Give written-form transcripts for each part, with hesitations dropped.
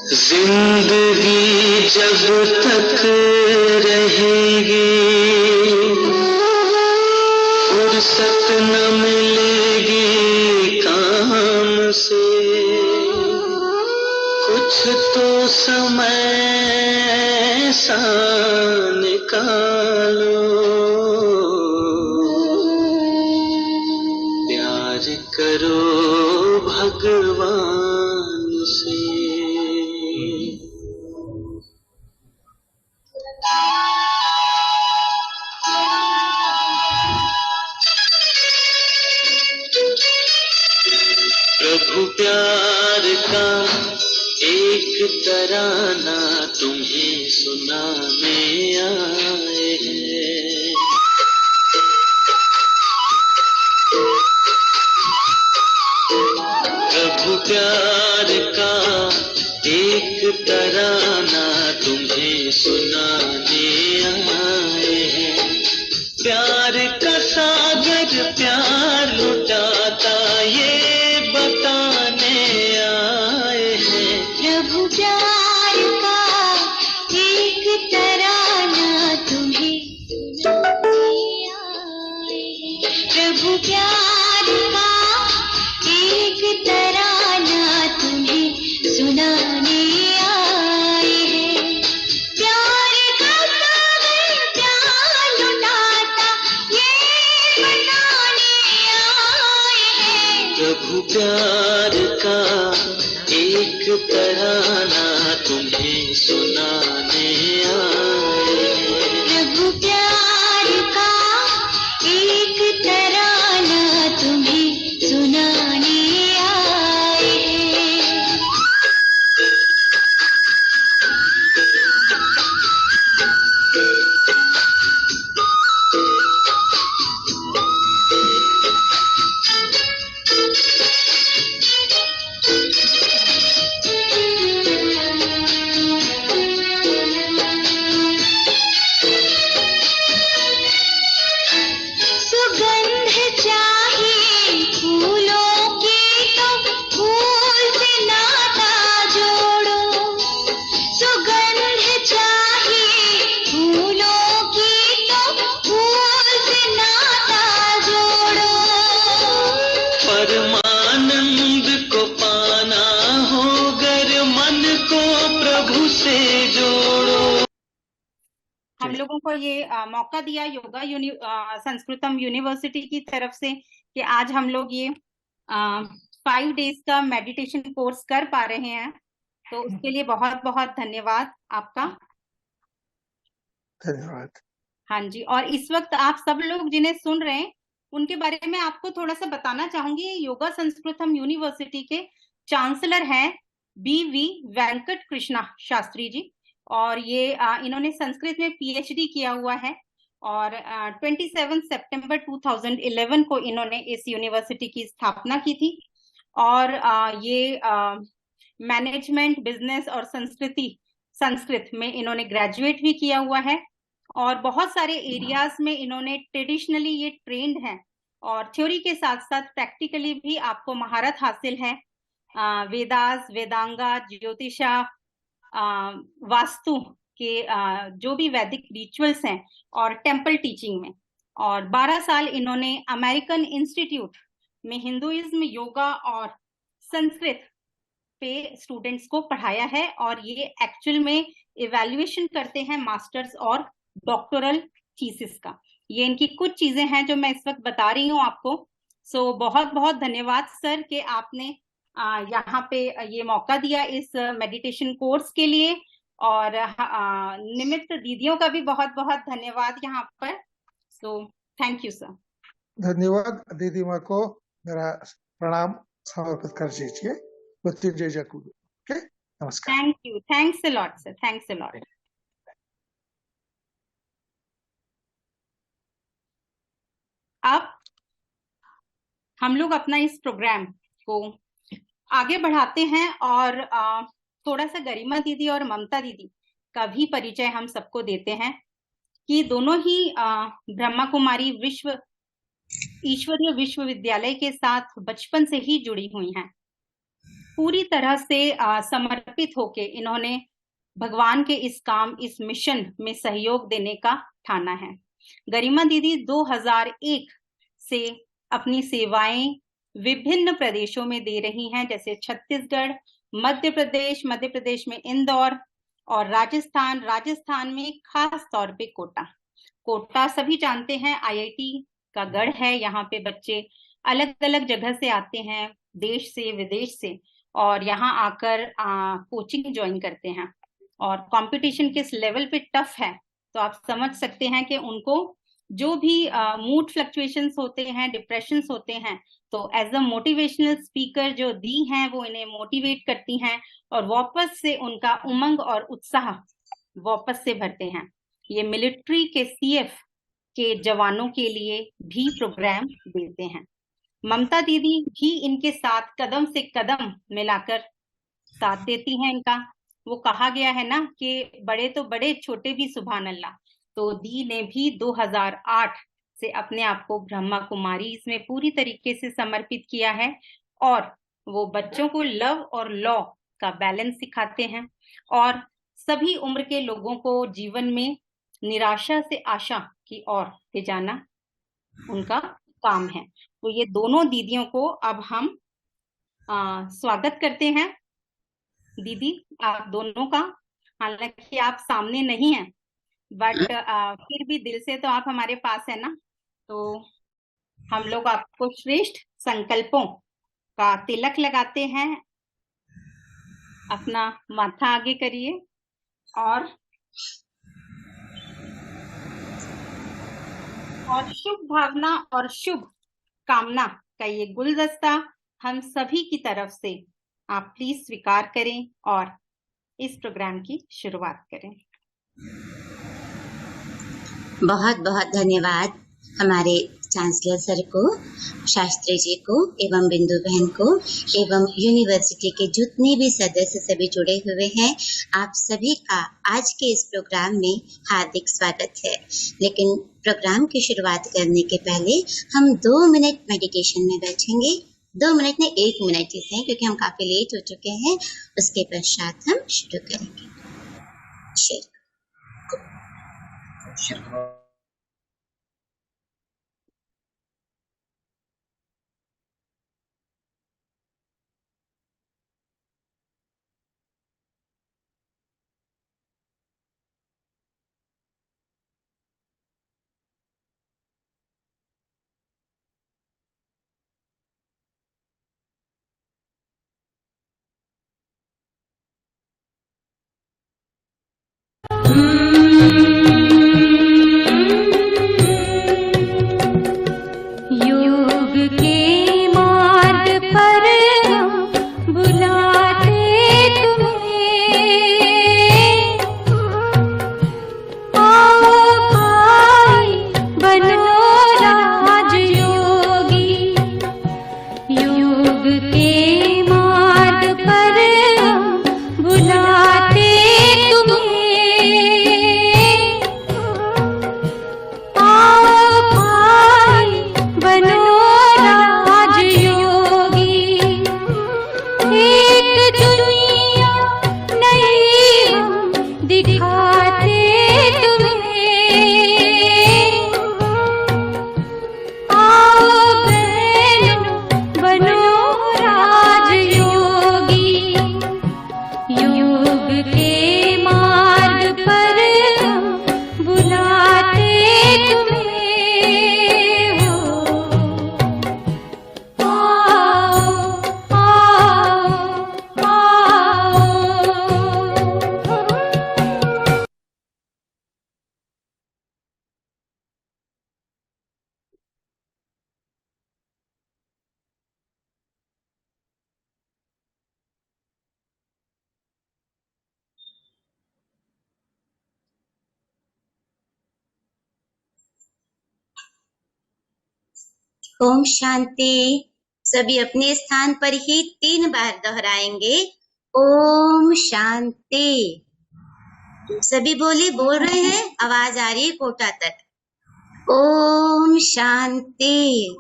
जिंदगी जब तक रहेगी फुर्सत न मिलेगी काम से। कुछ तो समय सा निकालो, प्यार करो भगवान से। प्रभु प्यार का एक तराना तुम्हें सुनाने आए हैं। प्रभु प्यार का एक तराना तुम्हें सुनाने आए हैं। प्यार का सागर प्यार लुटाता ये बताने आए हैं। प्रभु प्यार का एक तराना तुम्हें सुनाने आए हैं। प्रभु प्यार का एक तराना तुम्हें सुनाने आए हैं। प्यार का सागर प्यार लुटाता ये बताने आए हैं। प्रभु प्यार का एक तराना तुम्हें सुनाने आए हैं। प्रभु प्यार का एक तराना तुम्हें सुनाने आए हैं। सुगंध चाहिए फूलों की तो फूल से नाता जोड़ो। सुगंध चाहिए फूलों की तो फूल से नाता जोड़ो। परमानंद को पाना हो गर मन को प्रभु से जोड़ो। हम लोगों को ये मौका दिया योगा संस्कृतम यूनिवर्सिटी की तरफ से कि आज हम लोग ये 5 डेज का मेडिटेशन कोर्स कर पा रहे हैं, तो उसके लिए बहुत बहुत धन्यवाद आपका। धन्यवाद। हाँ जी, और इस वक्त आप सब लोग जिन्हें सुन रहे हैं उनके बारे में आपको थोड़ा सा बताना चाहूंगी। योगा संस्कृतम यूनिवर्सिटी के चांसलर हैं BV वेंकट कृष्णा शास्त्री जी, और ये इन्होंने संस्कृत में PhD किया हुआ है, और 27 सितंबर 2011 को इन्होंने इस यूनिवर्सिटी की स्थापना की थी। और ये मैनेजमेंट, बिजनेस और संस्कृत में इन्होंने ग्रेजुएट भी किया हुआ है, और बहुत सारे एरियाज में इन्होंने ट्रेडिशनली ये ट्रेंड हैं, और थ्योरी के साथ साथ प्रैक्टिकली भी आपको महारत हासिल है वेदास, वेदांगा, ज्योतिषा, वास्तु के जो भी वैदिक रिचुअल्स हैं, और टेम्पल टीचिंग में। और 12 साल इन्होंने अमेरिकन इंस्टीट्यूट में हिंदुइज्म, योगा और संस्कृत पे स्टूडेंट्स को पढ़ाया है, और ये एक्चुअल में इवैल्यूएशन करते हैं मास्टर्स और डॉक्टोरल थीसिस का। ये इनकी कुछ चीजें हैं जो मैं इस वक्त बता रही हूँ आपको। सो बहुत बहुत धन्यवाद सर कि आपने यहाँ पे ये मौका दिया इस मेडिटेशन कोर्स के लिए, और निमित्त दीदियों का भी बहुत बहुत धन्यवाद यहाँ पर। So thank you sir. धन्यवाद। दीदी माँ को मेरा प्रणाम समर्पित कर दीजिए। मृत्युंजय जयकुल। ओके, नमस्कार। Thank you, thanks a lot sir, thanks a lot. अब हम लोग अपना इस प्रोग्राम को आगे बढ़ाते हैं, और थोड़ा सा गरिमा दीदी और ममता दीदी का भी परिचय हम सबको देते हैं कि दोनों ही ब्रह्मा कुमारी ईश्वरीय विश्वविद्यालय के साथ बचपन से ही जुड़ी हुई हैं। पूरी तरह से समर्पित होके इन्होंने भगवान के इस काम, इस मिशन में सहयोग देने का ठाना है। गरिमा दीदी 2001 से अपनी सेवाएं विभिन्न प्रदेशों में दे रही हैं, जैसे छत्तीसगढ़, मध्य प्रदेश में इंदौर और राजस्थान में खास तौर पे कोटा सभी जानते हैं IIT का गढ़ है। यहाँ पे बच्चे अलग अलग जगह से आते हैं, देश से विदेश से, और यहाँ आकर कोचिंग ज्वाइन करते हैं। और कंपटीशन किस लेवल पे टफ है तो आप समझ सकते हैं कि उनको जो भी मूड फ्लक्चुएशंस होते हैं, डिप्रेशंस होते हैं, तो एज अ मोटिवेशनल स्पीकर जो दी हैं वो इन्हें मोटिवेट करती हैं और वापस से उनका उमंग और उत्साह वापस से भरते हैं। ये मिलिट्री के CF के जवानों के लिए भी प्रोग्राम देते हैं। ममता दीदी भी इनके साथ कदम से कदम मिलाकर साथ देती हैं इनका। वो कहा गया है ना कि बड़े तो बड़े, छोटे भी सुभान अल्लाह। तो दी ने भी 2008 से अपने आप को ब्रह्मा कुमारी इसमें पूरी तरीके से समर्पित किया है और वो बच्चों को लव और लॉ का बैलेंस सिखाते हैं और सभी उम्र के लोगों को जीवन में निराशा से आशा की ओर ले जाना उनका काम है। तो ये दोनों दीदियों को अब हम स्वागत करते हैं। दीदी आप दोनों का, हालांकि आप सामने नहीं हैं, बट फिर भी दिल से तो आप हमारे पास है ना, तो हम लोग आपको श्रेष्ठ संकल्पों का तिलक लगाते हैं। अपना माथा आगे करिए और शुभ भावना और शुभ कामना का ये गुलदस्ता हम सभी की तरफ से आप प्लीज स्वीकार करें और इस प्रोग्राम की शुरुआत करें। बहुत बहुत धन्यवाद हमारे चांसलर सर को, शास्त्री जी को एवं बिंदु बहन को एवं यूनिवर्सिटी के जितने भी सदस्य सभी जुड़े हुए हैं, आप सभी का आज के इस प्रोग्राम में हार्दिक स्वागत है। लेकिन प्रोग्राम की शुरुआत करने के पहले हम 2 मिनट मेडिटेशन में बैठेंगे। 2 मिनट में 1 मिनट ही सही, क्योंकि हम काफी लेट हो चुके हैं। उसके पश्चात हम शुरू करेंगे। ओम शांति। सभी अपने स्थान पर ही 3 बार दोहराएंगे ओम शांति। सभी बोल रहे हैं, आवाज आ रही है कोटा तक। ओम शांति,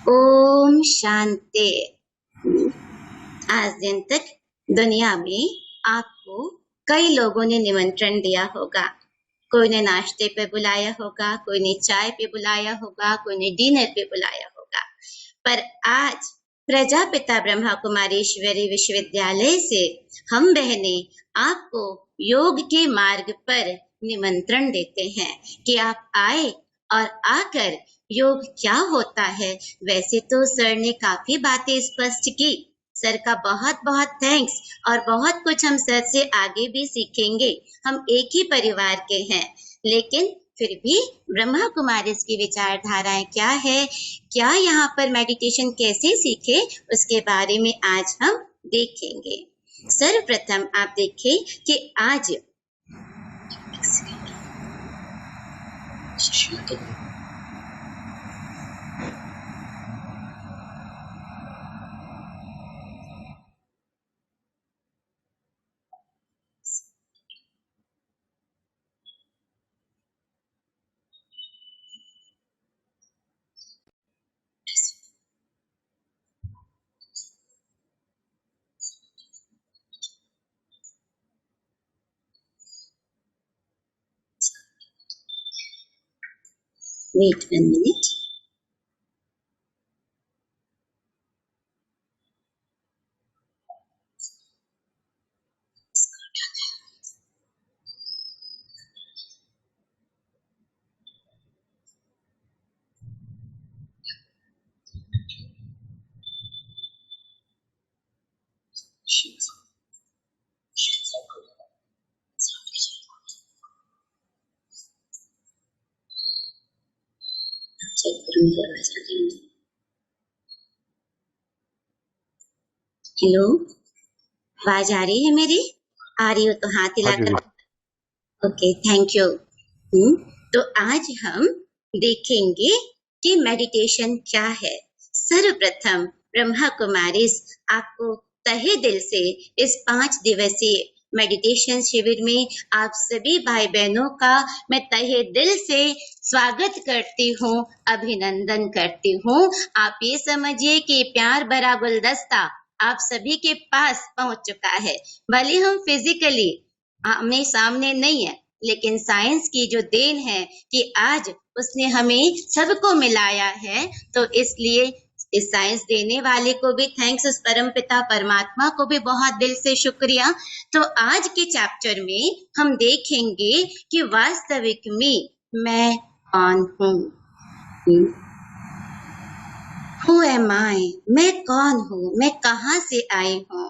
ओम शांति। आज दिन तक दुनिया में आपको कई लोगों ने निमंत्रण दिया होगा। कोई ने नाश्ते पे बुलाया होगा, कोई ने चाय पे बुलाया होगा, कोई ने डिनर पे बुलाया होगा, पर आज प्रजापिता ब्रह्मा कुमारेश्वरी विश्वविद्यालय से हम बहनें आपको योग के मार्ग पर निमंत्रण देते हैं कि आप आए और आकर योग क्या होता है। वैसे तो सर ने काफी बातें स्पष्ट की, सर का बहुत बहुत थैंक्स, और बहुत कुछ हम सर से आगे भी सीखेंगे। हम एक ही परिवार के हैं, लेकिन फिर भी ब्रह्मा कुमारीज की विचारधाराएं क्या है, क्या यहाँ पर मेडिटेशन कैसे सीखे, उसके बारे में आज हम देखेंगे। सर्वप्रथम आप देखें कि आज wait 1 minute. चेक करूंगी आवाज आ रही है। हेलो, आवाज आ रही है मेरी? आ रही हो तो हाथ हिलाकर। Okay, thank you. तो आज हम देखेंगे कि मेडिटेशन क्या है। सर्वप्रथम ब्रह्मा कुमारीज आपको तहे दिल से इस 5 दिवसीय मेडिटेशन शिविर में आप सभी भाई बहनों का मैं तहे दिल से स्वागत करती हूँ, अभिनंदन करती हूँ। आप ये समझिए कि प्यार भरा गुलदस्ता आप सभी के पास पहुंच चुका है। भले हम फिजिकली आमने सामने नहीं है, लेकिन साइंस की जो देन है कि आज उसने हमें सबको मिलाया है, तो इसलिए इस साइंस देने वाले को भी थैंक्स, उस परम पिता परमात्मा को भी बहुत दिल से शुक्रिया। तो आज के चैप्टर में हम देखेंगे कि वास्तविक में मैं कौन हूँ। Who am I? मैं कौन हूँ, मैं कहाँ से आई हूँ।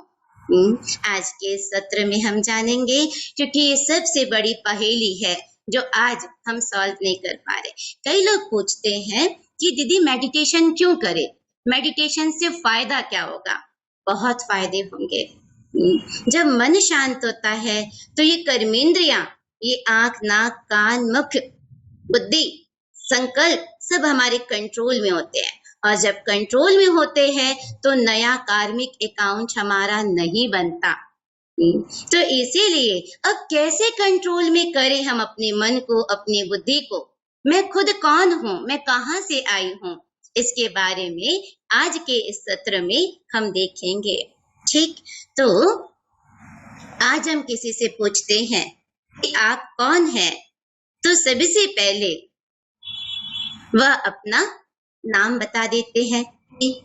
आज के सत्र में हम जानेंगे, क्योंकि ये सबसे बड़ी पहेली है जो आज हम सॉल्व नहीं कर पा रहे। कई लोग पूछते हैं कि दीदी मेडिटेशन क्यों करें, मेडिटेशन से फायदा क्या होगा। बहुत फायदे होंगे। जब मन शांत होता है तो ये कर्मेंद्रियां, ये आंख, नाक, कान, मुख, बुद्धि, संकल्प सब हमारे कंट्रोल में होते हैं, और जब कंट्रोल में होते हैं तो नया कार्मिक अकाउंट हमारा नहीं बनता। तो इसीलिए अब कैसे कंट्रोल में करें हम अपने मन को, अपनी बुद्धि को। मैं खुद कौन हूँ, मैं कहाँ से आई हूँ, इसके बारे में आज के इस सत्र में हम देखेंगे। ठीक, तो आज हम किसी से पूछते हैं कि आप कौन हैं, तो सबसे पहले वह अपना नाम बता देते हैं।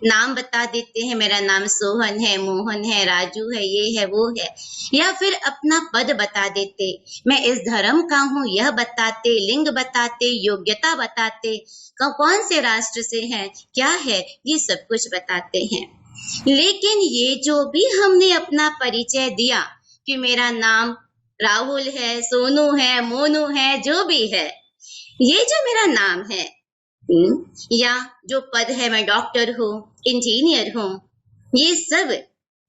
नाम बता देते हैं, मेरा नाम सोहन है, मोहन है, राजू है, ये है, वो है। या फिर अपना पद बता देते, मैं इस धर्म का हूँ यह बताते, लिंग बताते, योग्यता बताते, कौन से राष्ट्र से हैं, क्या है, ये सब कुछ बताते हैं। लेकिन ये जो भी हमने अपना परिचय दिया कि मेरा नाम राहुल है, सोनू है, मोनू है, जो भी है, ये जो मेरा नाम है या जो पद है, मैं डॉक्टर हूँ, इंजीनियर हूँ, ये सब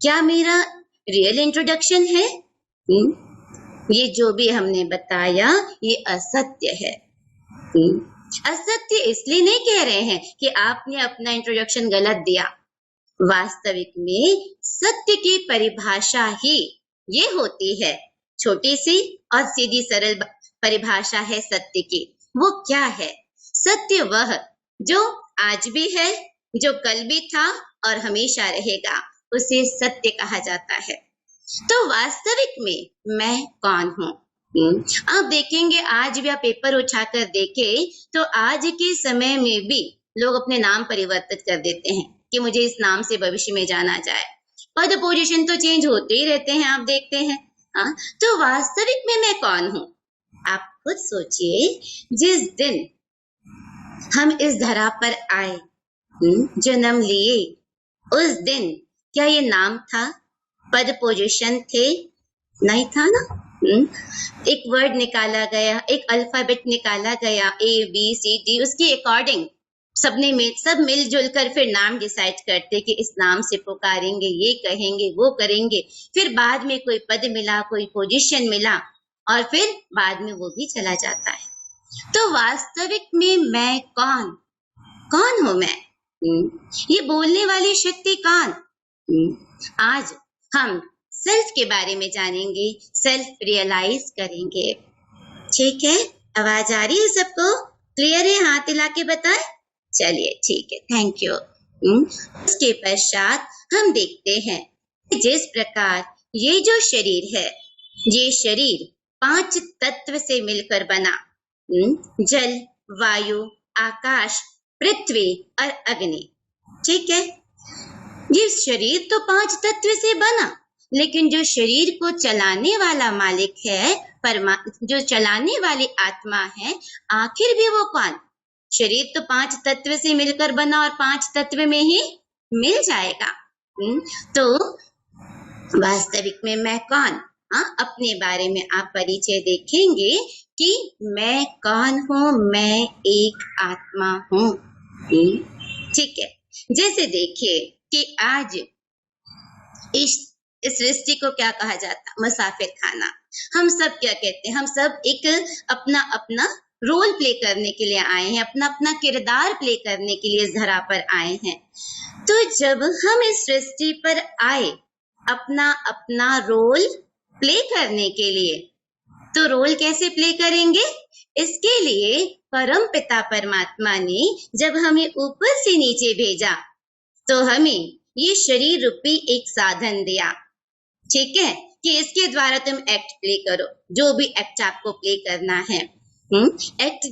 क्या मेरा रियल इंट्रोडक्शन है? ये जो भी हमने बताया ये असत्य है। असत्य इसलिए नहीं कह रहे हैं कि आपने अपना इंट्रोडक्शन गलत दिया। वास्तविक में सत्य की परिभाषा ही ये होती है, छोटी सी और सीधी सरल परिभाषा है सत्य की। वो क्या है? सत्य वह जो आज भी है, जो कल भी था और हमेशा रहेगा। उसे सत्य कहा जाता है। तो वास्तविक में मैं कौन हूँ? आप देखेंगे, आज भी आप पेपर उठाकर देखें तो आज के समय में भी लोग अपने नाम परिवर्तित कर देते हैं कि मुझे इस नाम से भविष्य में जाना जाए। पद पोजीशन तो चेंज होते ही रहते हैं, आप देखते हैं। हाँ, तो वास्तविक में मैं कौन हूँ? आप खुद सोचिए, जिस दिन हम इस धरा पर आए, जन्म लिए, उस दिन क्या ये नाम था? पद पोजीशन थे? नहीं था ना। एक वर्ड निकाला गया, एक अल्फाबेट निकाला गया, ABCD, उसके अकॉर्डिंग सब मिलजुल कर फिर नाम डिसाइड करते कि इस नाम से पुकारेंगे, ये कहेंगे, वो करेंगे। फिर बाद में कोई पद मिला, कोई पोजीशन मिला और फिर बाद में वो भी चला जाता है। तो वास्तविक में मैं कौन हूं मैं? ये बोलने वाली शक्ति कौन? आज हम सेल्फ के बारे में जानेंगे, सेल्फ रियलाइज करेंगे। ठीक है, आवाज आ रही है सबको? क्लियर है? हाथ हिला के बताएं। चलिए ठीक है, थैंक यू। उसके पश्चात हम देखते हैं जिस प्रकार ये जो शरीर है, ये शरीर 5 तत्व से मिलकर बना, जल, वायु, आकाश, पृथ्वी और अग्नि। ठीक है, ये शरीर तो 5 तत्व से बना, लेकिन जो शरीर को चलाने वाला मालिक है, जो चलाने वाली आत्मा है, आखिर भी वो कौन? शरीर तो 5 तत्व से मिलकर बना और 5 तत्व में ही मिल जाएगा। तो वास्तविक में मैं कौन? अपने बारे में आप परिचय देखेंगे कि मैं कौन हूँ। मैं एक आत्मा हूँ। ठीक है, जैसे देखिए कि आज इस सृष्टि को क्या कहा जाता? मुसाफिर खाना। हम सब क्या कहते हैं? हम सब एक अपना अपना रोल प्ले करने के लिए आए हैं, अपना अपना किरदार प्ले करने के लिए इस धरा पर आए हैं। तो जब हम इस सृष्टि पर आए अपना अपना रोल प्ले करने के लिए, तो रोल कैसे प्ले करेंगे? इसके लिए परम पिता परमात्मा ने जब हमें ऊपर से नीचे भेजा तो हमें ये शरीर रूपी एक साधन दिया। ठीक है, कि इसके द्वारा तुम एक्ट प्ले करो, जो भी एक्ट आपको प्ले करना है। एक्ट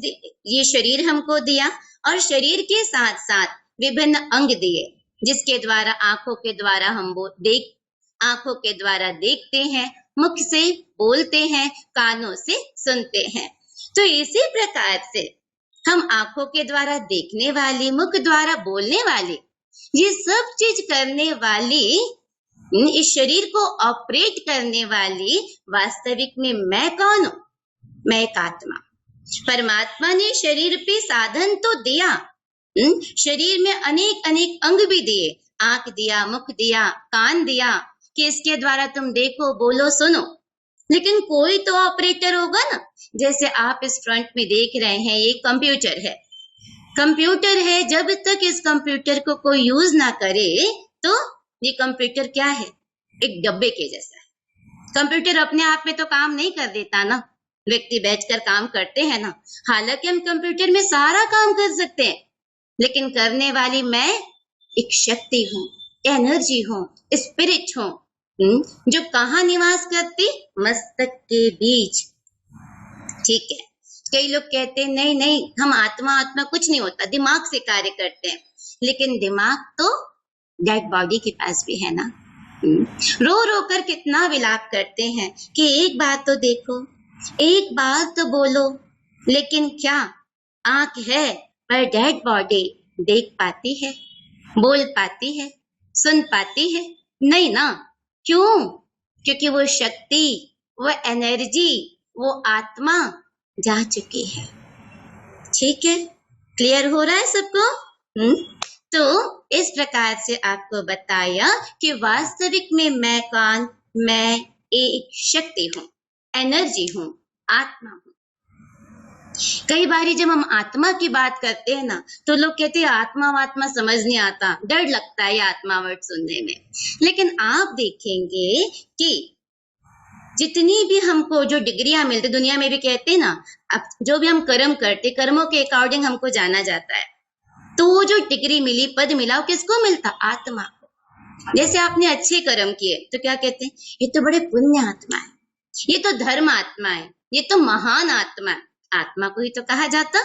ये शरीर हमको दिया और शरीर के साथ साथ विभिन्न अंग दिए, जिसके द्वारा आंखों के द्वारा हम आंखों के द्वारा देखते हैं, मुख से बोलते हैं, कानों से सुनते हैं। तो इसी प्रकार से हम आंखों के द्वारा देखने वाली, मुख द्वारा बोलने वाली, ये सब चीज करने वाली, इस शरीर को ऑपरेट करने वाली वास्तविक में मैं कौन हूं? मैं एक आत्मा। परमात्मा ने शरीर पे साधन तो दिया, शरीर में अनेक अनेक अंग भी दिए, आंख दिया, मुख दिया, कान दिया कि इसके द्वारा तुम देखो, बोलो, सुनो। लेकिन कोई तो ऑपरेटर होगा ना। जैसे आप इस फ्रंट में देख रहे हैं, ये कंप्यूटर है। कंप्यूटर है, जब तक इस कंप्यूटर को कोई यूज ना करे तो ये कंप्यूटर क्या है? एक डब्बे के जैसा है। कंप्यूटर अपने आप में तो काम नहीं कर देता ना, व्यक्ति बैठकर काम करते हैं ना। हालांकि हम कंप्यूटर में सारा काम कर सकते हैं, लेकिन करने वाली मैं एक शक्ति हूँ, एनर्जी हूँ, स्पिरिट हूँ, जो कहाँ निवास करती? मस्तक के बीच। ठीक है, कई लोग कहते हैं नहीं नहीं, हम आत्मा कुछ नहीं होता, दिमाग से कार्य करते हैं। लेकिन दिमाग तो डेड बॉडी के पास भी है ना। रो रो कर कितना विलाप करते हैं कि एक बात तो देखो, एक बात तो बोलो। लेकिन क्या आंख है पर डेड बॉडी देख पाती है, बोल पाती है, सुन पाती है? नहीं ना। क्यों? क्योंकि वो शक्ति, वो एनर्जी, वो आत्मा जा चुकी है। ठीक है, क्लियर हो रहा है सबको? तो इस प्रकार से आपको बताया कि वास्तविक में मैं कौन? मैं एक शक्ति हूँ, एनर्जी हूँ, आत्मा हूँ। कई बार जब हम आत्मा की बात करते हैं ना, तो लोग कहते हैं आत्मा समझ नहीं आता, डर लगता है आत्मा वर्ड सुनने में। लेकिन आप देखेंगे कि जितनी भी हमको जो डिग्रियां मिलती, दुनिया में भी कहते हैं ना, अब जो भी हम कर्म करते, कर्मों के अकॉर्डिंग हमको जाना जाता है। तो वो जो डिग्री मिली, पद मिला, वो किसको मिलता? आत्मा को। जैसे आपने अच्छे कर्म किए तो क्या कहते हैं, ये तो बड़े पुण्य आत्मा है, ये तो धर्म आत्मा है, ये तो महान आत्मा है। आत्मा को ही तो कहा जाता।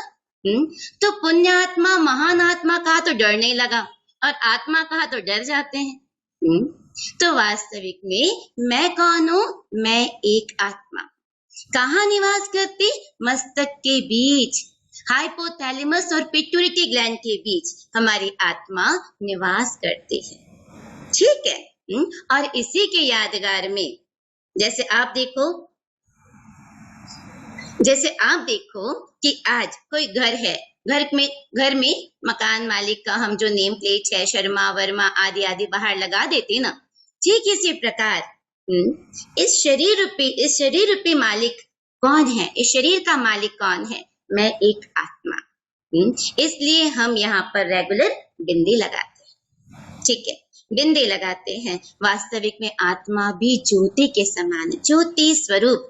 तो पुण्य आत्मा, महान आत्मा कहा तो डरने लगा, और आत्मा कहा तो डर जाते हैं। तो वास्तविक में मैं कौन हूं? मैं एक आत्मा। कहाँ निवास करती? मस्तक के बीच, हाइपोथैलेमस और पिट्यूटरी ग्लैंड के बीच हमारी आत्मा निवास करती है। ठीक है। और इसी के यादगार में जैसे आप देखो कि आज कोई घर है, घर में मकान मालिक का हम जो नेम प्लेट है शर्मा वर्मा आदि आदि बाहर लगा देते ना, ठीक इसी प्रकार इस शरीर रूपी मालिक कौन है? इस शरीर का मालिक कौन है? मैं एक आत्मा। इसलिए हम यहाँ पर रेगुलर बिंदी लगाते हैं। ठीक है, बिंदी लगाते हैं। वास्तविक में आत्मा भी ज्योति के समान, ज्योति स्वरूप।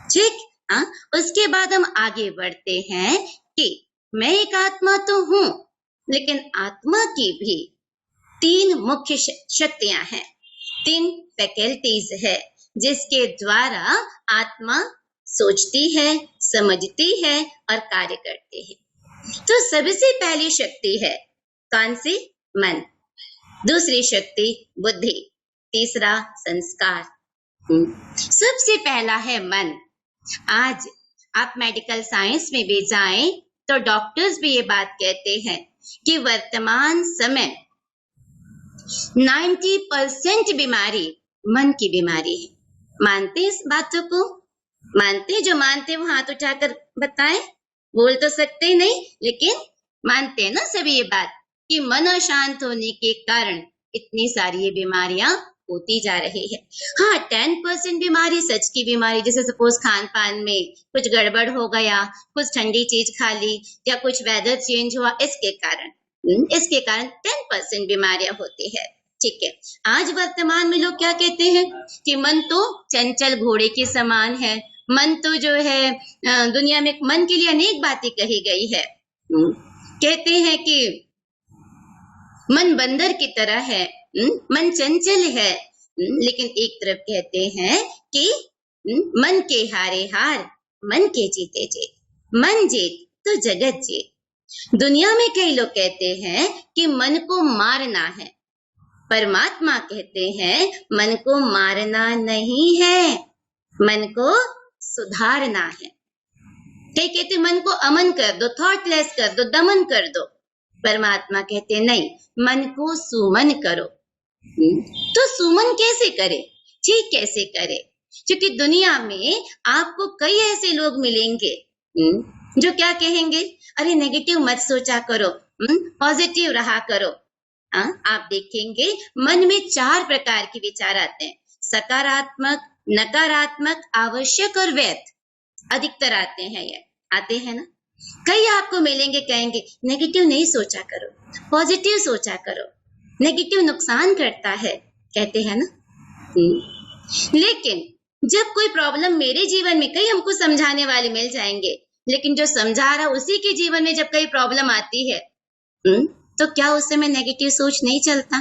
ठीक। उसके बाद हम आगे बढ़ते हैं कि मैं एक आत्मा तो हूं, लेकिन आत्मा की भी 3 मुख्य शक्तियां हैं, 3 फैकल्टीज है, जिसके द्वारा आत्मा सोचती है, समझती है और कार्य करती है। तो सबसे पहली शक्ति है कौन सी? मन। दूसरी शक्ति बुद्धि, तीसरा संस्कार। सबसे पहला है मन। आज आप मेडिकल साइंस में भी जाएं तो डॉक्टर्स भी ये बात कहते हैं कि वर्तमान समय 90% बीमारी मन की बीमारी है। मानते इस बातों को? मानते? जो मानते वो हाथ उठाकर बताएं। बोल तो सकते नहीं, लेकिन मानते हैं ना सभी ये बात कि मन अशांत होने के कारण इतनी सारी ये बीमारियां होती जा रही है। हाँ, 10% बीमारी सच की बीमारी, जैसे सपोज खान पान में कुछ गड़बड़ हो गया, कुछ ठंडी चीज खा ली या कुछ वेदर चेंज हुआ, इसके कारण 10% बीमारियां होती है। ठीक है। आज वर्तमान में लोग क्या कहते हैं कि मन तो चंचल घोड़े के समान है, मन तो जो है दुनिया में मन के लिए अनेक बातें कही गई है। कहते हैं कि मन बंदर की तरह है, मन चंचल है, लेकिन एक तरफ कहते हैं कि मन के हारे हार, मन के जीते जीत, मन जीत तो जगत जीत। दुनिया में कई लोग कहते हैं कि मन को मारना है, परमात्मा कहते हैं मन को मारना नहीं है, मन को सुधारना है। कई कहते मन को अमन कर दो, थॉटलेस कर दो, दमन कर दो। परमात्मा कहते नहीं, मन को सुमन करो। तो सुमन कैसे करे? ठीक कैसे करे? क्योंकि दुनिया में आपको कई ऐसे लोग मिलेंगे जो क्या कहेंगे, अरे नेगेटिव मत सोचा करो, पॉजिटिव रहा करो। आप देखेंगे मन में 4 प्रकार के विचार आते हैं, सकारात्मक, नकारात्मक, आवश्यक और व्यर्थ। अधिकतर आते हैं, ये आते हैं ना। कई आपको मिलेंगे कहेंगे नेगेटिव नहीं सोचा करो, पॉजिटिव सोचा करो, नेगेटिव नुकसान करता है, कहते हैं ना। लेकिन जब कोई प्रॉब्लम मेरे जीवन में, कई हमको समझाने वाले मिल जाएंगे, लेकिन जो समझा रहा उसी के जीवन में जब कई प्रॉब्लम आती है तो क्या उस समय नेगेटिव सोच नहीं चलता?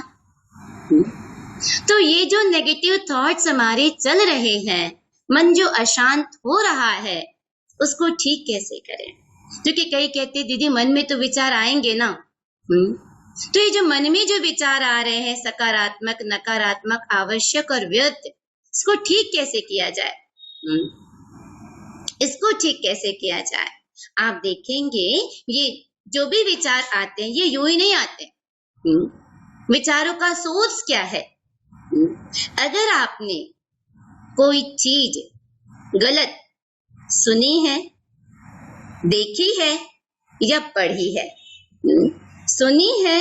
तो ये जो नेगेटिव थॉट्स हमारे चल रहे हैं, मन जो अशांत हो रहा है, उसको ठीक कैसे करें? क्योंकि कई कहते दीदी मन में तो विचार आएंगे ना। तो ये जो मन में जो विचार आ रहे हैं, सकारात्मक, नकारात्मक, आवश्यक और व्यर्थ, इसको ठीक कैसे किया जाए? इसको ठीक कैसे किया जाए? आप देखेंगे ये जो भी विचार आते हैं, ये यूं ही नहीं आते। विचारों का सोर्स क्या है? अगर आपने कोई चीज गलत सुनी है, देखी है या पढ़ी है, सुनी है,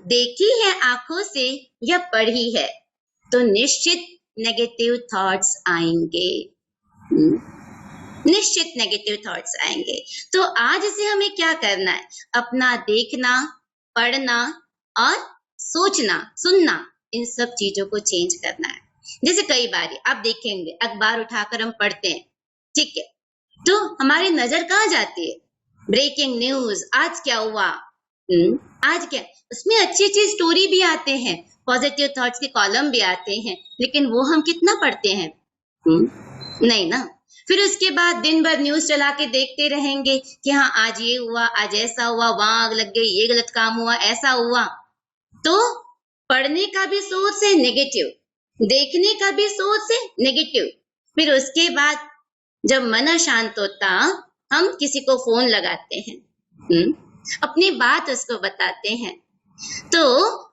देखी है आंखों से या पढ़ी है, तो निश्चित नेगेटिव थॉट्स आएंगे, निश्चित नेगेटिव थॉट्स आएंगे। तो आज से हमें क्या करना है? अपना देखना, पढ़ना और सोचना, सुनना, इन सब चीजों को चेंज करना है। जैसे कई बार आप देखेंगे अखबार उठाकर हम पढ़ते हैं, ठीक है, तो हमारी नजर कहाँ जाती है? ब्रेकिंग न्यूज, आज क्या हुआ, आज क्या, उसमें अच्छी अच्छी स्टोरी भी आते हैं, पॉजिटिव थॉट्स के कॉलम भी आते हैं, लेकिन वो हम कितना पढ़ते हैं? नहीं ना। फिर उसके बाद दिन भर न्यूज चला के देखते रहेंगे कि हाँ आज ये हुआ, आज ऐसा हुआ, वहां आग लग गई, ये गलत काम हुआ, ऐसा हुआ। तो पढ़ने का भी सोर्स है नेगेटिव, देखने का भी सोर्स है नेगेटिव। फिर उसके बाद जब मन अशांत होता, हम किसी को फोन लगाते हैं, अपनी बात उसको बताते हैं, तो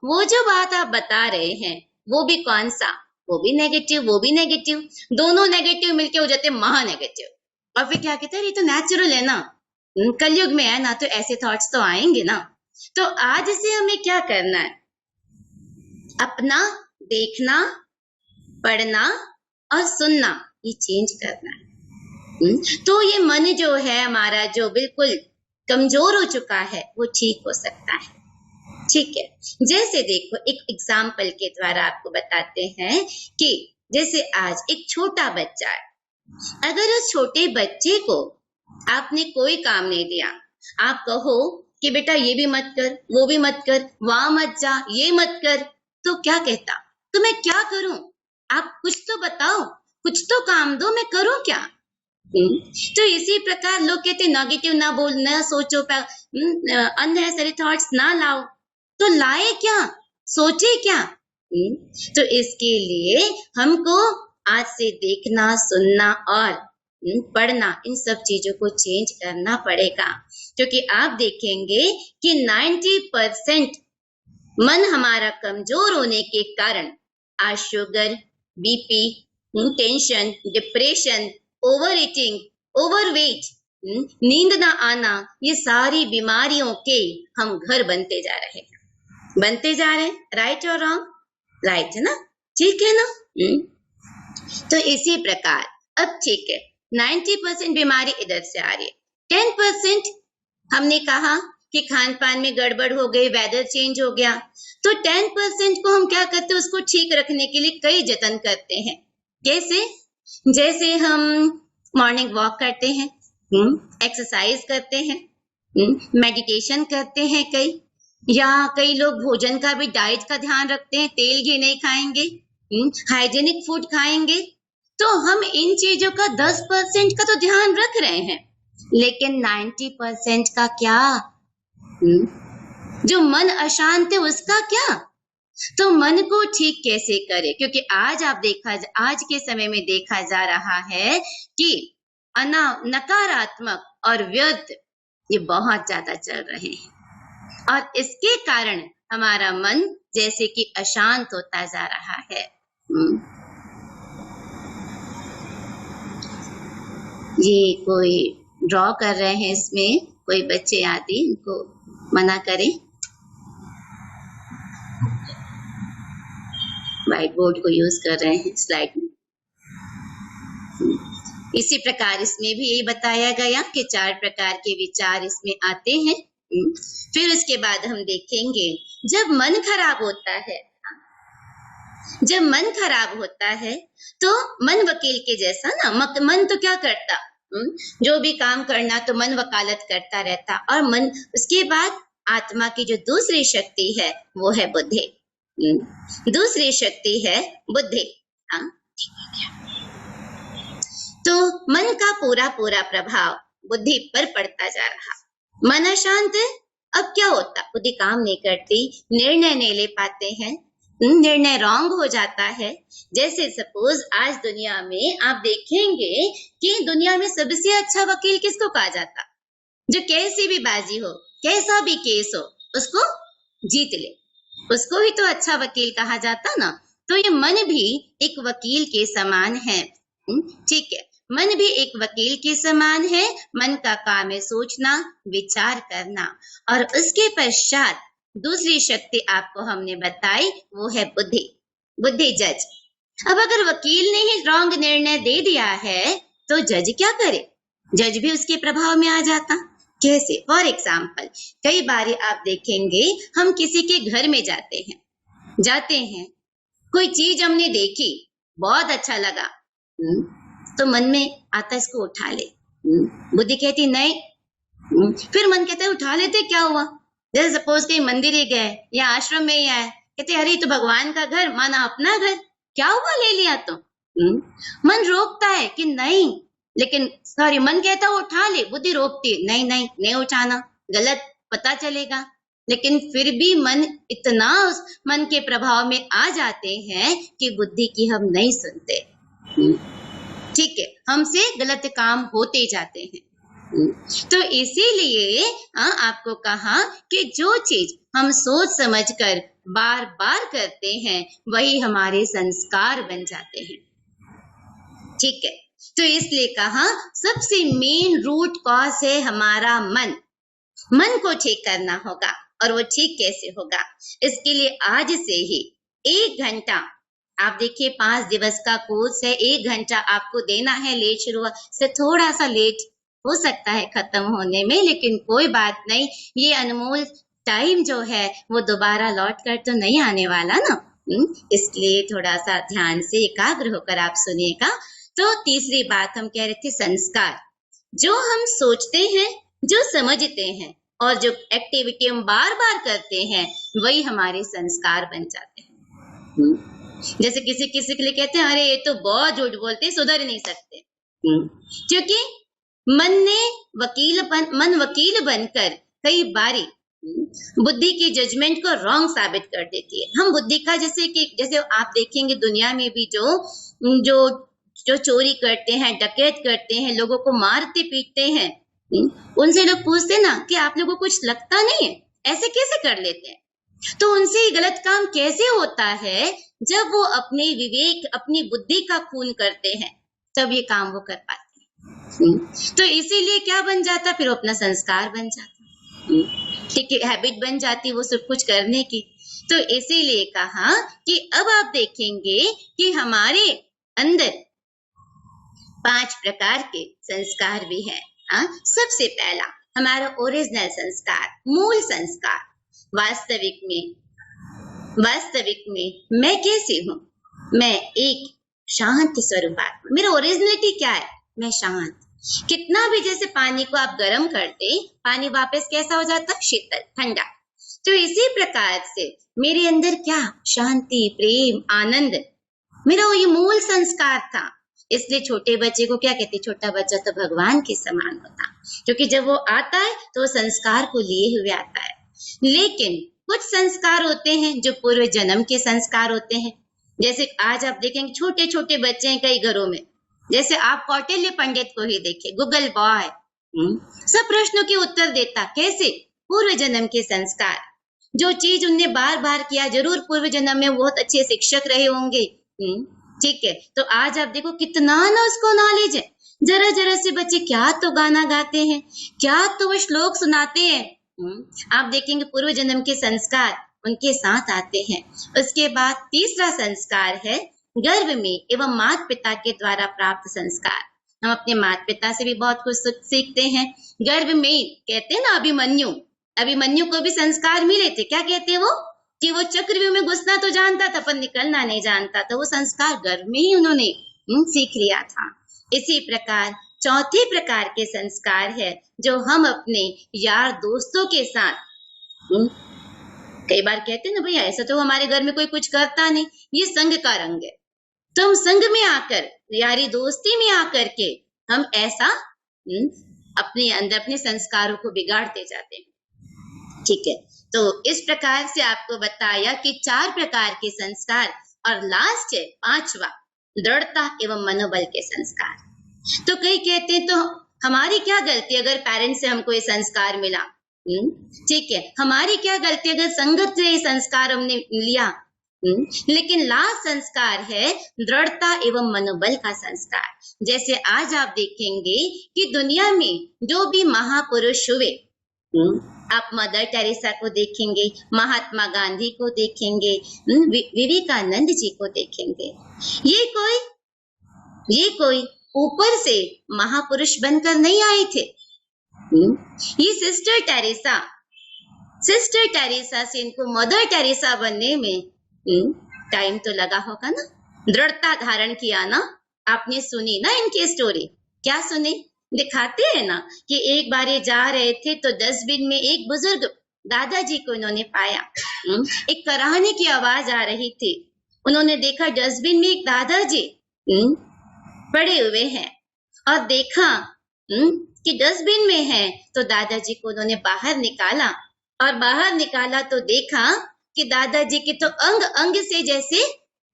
वो जो बात आप बता रहे हैं वो भी कौन सा? वो भी नेगेटिव, वो भी नेगेटिव, दोनों नेगेटिव मिलके हो जाते महा नेगेटिव। और फिर क्या कहते हैं, ये तो नेचुरल है ना, कलयुग में है ना, तो ऐसे थॉट्स तो आएंगे ना। तो आज से हमें क्या करना है? अपना देखना, पढ़ना और सुनना ये चेंज करना है। तो ये मन जो है हमारा, जो बिल्कुल कमजोर हो चुका है, वो ठीक हो सकता है। ठीक है, जैसे देखो एक एग्जाम्पल के द्वारा आपको बताते हैं कि जैसे आज एक छोटा बच्चा है, अगर उस छोटे बच्चे को आपने कोई काम नहीं दिया, आप कहो कि बेटा ये भी मत कर, वो भी मत कर, वहां मत जा, ये मत कर, तो क्या कहता? तो मैं क्या करूं? आप कुछ तो बताओ, कुछ तो काम दो, मैं करूं क्या? तो इसी प्रकार लोग कहते नेगेटिव ना बोल, ना सोचो, अननेसेसरी थॉट्स ना लाओ। तो लाए क्या, सोचे क्या? तो इसके लिए हमको आज से देखना, सुनना और पढ़ना, इन सब चीजों को चेंज करना पड़ेगा। क्योंकि आप देखेंगे कि 90% मन हमारा कमजोर होने के कारण आज sugar, BP, tension, depression, over eating, overweight, नींद ना आना, ये सारी बीमारियों के हम घर बनते जा रहे हैं, राइट और रॉन्ग? राइट है ना, ठीक है ना। तो इसी प्रकार अब ठीक है, 90% बीमारी इधर से आ रही है, 10% हमने कहा कि खान पान में गड़बड़ हो गई, वेदर चेंज हो गया, तो 10% को हम क्या करते हैं, उसको ठीक रखने के लिए कई जतन करते हैं। कैसे? जैसे हम मॉर्निंग वॉक करते हैं, एक्सरसाइज करते हैं, मेडिटेशन करते हैं या कई लोग भोजन का भी, डाइट का ध्यान रखते हैं, तेल घी नहीं खाएंगे, हाइजेनिक फूड खाएंगे। तो हम इन चीजों का 10% का तो ध्यान रख रहे हैं, लेकिन 90% का क्या? जो मन अशांत है उसका क्या? तो मन को ठीक कैसे करें? क्योंकि आज आज के समय में देखा जा रहा है कि नकारात्मक और व्यर्थ ये बहुत ज्यादा चल रहे हैं, और इसके कारण हमारा मन जैसे कि अशांत होता जा रहा है। ये कोई ड्रॉ कर रहे हैं, इसमें कोई बच्चे आदि, इनको मना करें। व्हाइट बोर्ड को यूज कर रहे हैं स्लाइड में। इसी प्रकार इसमें भी यही बताया गया कि 4 प्रकार के विचार इसमें आते हैं। फिर उसके बाद हम देखेंगे जब मन खराब होता है, तो मन वकील के जैसा ना, मन तो क्या करता, जो भी काम करना तो मन वकालत करता रहता, और मन उसके बाद आत्मा की जो दूसरी शक्ति है वो है बुद्धि, दूसरी शक्ति है बुद्धि। तो मन का पूरा प्रभाव बुद्धि पर पड़ता जा रहा। मन अशांत है, अब क्या होता? बुद्धि काम नहीं करती, निर्णय नहीं ले पाते हैं, निर्णय रॉन्ग हो जाता है। जैसे सपोज आज दुनिया में आप देखेंगे कि दुनिया में सबसे अच्छा वकील किसको कहा जाता? जो कैसी भी बाजी हो, कैसा भी केस हो, उसको जीत ले, उसको ही तो अच्छा वकील कहा जाता ना। तो ये मन भी एक वकील के समान है। ठीक है, मन भी एक वकील के समान है। मन का काम है सोचना, विचार करना, और उसके पश्चात दूसरी शक्ति आपको हमने बताई, वो है बुद्धि, बुद्धि जज। अब अगर वकील ने ही रॉन्ग निर्णय दे दिया है तो जज क्या करे? जज भी उसके प्रभाव में आ जाता। कैसे? फॉर एग्जाम्पल, कई बार आप देखेंगे हम किसी के घर में जाते हैं, कोई चीज हमने देखी, बहुत अच्छा लगा, तो मन में आता इसको उठा ले, बुद्धि कहती नहीं, फिर मन कहता है उठा लेते, क्या हुआ? जैसे सपोज कहीं मंदिर ही गए या आश्रम में ही आए, कहते अरे तो भगवान का घर माना अपना घर, क्या हुआ ले लिया तो। मन रोकता है कि नहीं, लेकिन सॉरी मन कहता है उठा ले, बुद्धि रोकती है नहीं नहीं नहीं उठाना, गलत पता चलेगा। लेकिन फिर भी मन इतना उस मन के प्रभाव में आ जाते हैं कि बुद्धि की हम नहीं सुनते। ठीक है, हमसे गलत काम होते जाते हैं। तो इसीलिए आपको कहा कि जो चीज हम सोच समझकर बार बार करते हैं वही हमारे संस्कार बन जाते हैं। ठीक है, तो इसलिए कहा सबसे मेन रूट कॉज है हमारा मन। मन को ठीक करना होगा, और वो ठीक कैसे होगा, इसके लिए आज से ही 1 घंटा, आप देखिए 5 दिवस का कोर्स है, 1 घंटा आपको देना है। लेट शुरू से थोड़ा सा लेट हो सकता है खत्म होने में, लेकिन कोई बात नहीं, ये अनमोल टाइम जो है वो दोबारा लौट कर तो नहीं आने वाला ना। इसलिए थोड़ा सा ध्यान से एकाग्र होकर आप सुनिएगा। तो तीसरी बात हम कह रहे थे संस्कार। जो हम सोचते हैं, जो समझते हैं और जो एक्टिविटी हम बार बार करते हैं वही हमारे संस्कार बन जाते हैं। जैसे किसी किसी के लिए कहते हैं अरे ये तो बहुत झूठ बोलते, सुधर नहीं सकते, क्योंकि मन वकील बनकर कई बारी बुद्धि की जजमेंट को रॉन्ग साबित कर देती है। हम बुद्धि का जैसे आप देखेंगे दुनिया में भी जो चोरी करते हैं, डकैत करते हैं, लोगों को मारते पीटते हैं, उनसे लोग पूछते ना कि आप लोगों को कुछ लगता नहीं है, ऐसे कैसे कर लेते हैं। तो उनसे गलत काम कैसे होता है, जब वो अपने विवेक, अपनी बुद्धि का खून करते हैं, तब ये काम वो कर पाते हैं। तो इसीलिए क्या बन जाता, फिर वो अपना संस्कार बन जाता, ठीक है, हैबिट बन जाती वो सब कुछ करने की। तो इसीलिए कहा कि अब आप देखेंगे कि हमारे अंदर 5 प्रकार के संस्कार भी है। सबसे पहला हमारा ओरिजिनल संस्कार, मूल संस्कार। वास्तविक में मैं कैसी हूँ, मैं एक शांत स्वरूप आत्मा। मेरा ओरिजिनलिटी क्या है, मैं शांत। कितना भी जैसे पानी को आप गर्म करते, पानी वापस कैसा हो जाता, शीतल, ठंडा। तो इसी प्रकार से मेरे अंदर क्या, शांति, प्रेम, आनंद, मेरा ये मूल संस्कार था। इसलिए छोटे बच्चे को क्या कहते, छोटा बच्चा तो भगवान के समान होता, क्योंकि जब वो आता है तो वो संस्कार को लिए हुए आता है। लेकिन कुछ संस्कार होते हैं जो पूर्व जन्म के संस्कार होते हैं। जैसे आज आप देखेंगे छोटे छोटे बच्चे हैं कई घरों में, जैसे आप कौटिल्य पंडित को ही देखिए, गूगल बॉय, सब प्रश्नों के उत्तर देता, कैसे, पूर्व जन्म के संस्कार। जो चीज उनने बार बार किया, जरूर पूर्व जन्म में बहुत अच्छे शिक्षक रहे होंगे। ठीक है, तो आज आप देखो कितना ना उसको नॉलेज है। जरा जरा से बच्चे क्या तो गाना गाते हैं, क्या तो वो श्लोक सुनाते हैं। आप देखेंगे पूर्व जन्म के संस्कार उनके साथ आते हैं। उसके बाद तीसरा संस्कार है गर्भ में एवं माता पिता के द्वारा प्राप्त संस्कार। हम अपने माता पिता से भी बहुत कुछ सीखते हैं। गर्भ में कहते हैं ना, अभिमन्यु को भी संस्कार मिले थे। क्या कहते वो, कि वो चक्रव्यूह में घुसना तो जानता था पर निकलना नहीं जानता था। वो संस्कार गर्भ में ही उन्होंने सीख लिया था। इसी प्रकार चौथे प्रकार के संस्कार है जो हम अपने यार दोस्तों के साथ, कई बार कहते हैं ना भैया ऐसा तो हमारे घर में कोई कुछ करता नहीं, ये संग का रंग है। तो हम संग में आकर, यारी दोस्ती में आकर के हम ऐसा अपने अंदर अपने संस्कारों को बिगाड़ते जाते हैं। ठीक है, तो इस प्रकार से आपको बताया कि 4 प्रकार के संस्कार, और लास्ट है 5वां, दृढ़ता एवं मनोबल के संस्कार। तो कई कहते हैं तो हमारी क्या गलती अगर पेरेंट्स से हमको ये संस्कार मिला, ठीक है, हमारी क्या गलती अगर संगत से ये संस्कार हमने लिया। लेकिन लास्ट संस्कार है दृढ़ता एवं मनोबल का संस्कार। जैसे आज आप देखेंगे कि दुनिया में जो भी महापुरुष हुए, आप मदर टेरेसा को देखेंगे, महात्मा गांधी को देखेंगे, विवेकानंद जी को देखेंगे, ये कोई ऊपर से महापुरुष बनकर नहीं आए थे। ये सिस्टर टेरेसा से इनको मदर टेरेसा बनने में टाइम तो लगा होगा ना, दृढ़ता धारण किया ना। आपने सुनी ना इनकी स्टोरी, क्या सुने, दिखाते हैं ना कि एक बार ये जा रहे थे तो डस्टबिन में एक बुजुर्ग दादाजी को उन्होंने पाया। एक कराहने की आवाज आ रही थी। उन्होंने देखा डस्टबिन में एक दादाजी पड़े हुए हैं और देखा कि डस्टबिन में है, तो दादाजी को उन्होंने बाहर निकाला और बाहर निकाला तो देखा कि दादाजी के तो अंग अंग से जैसे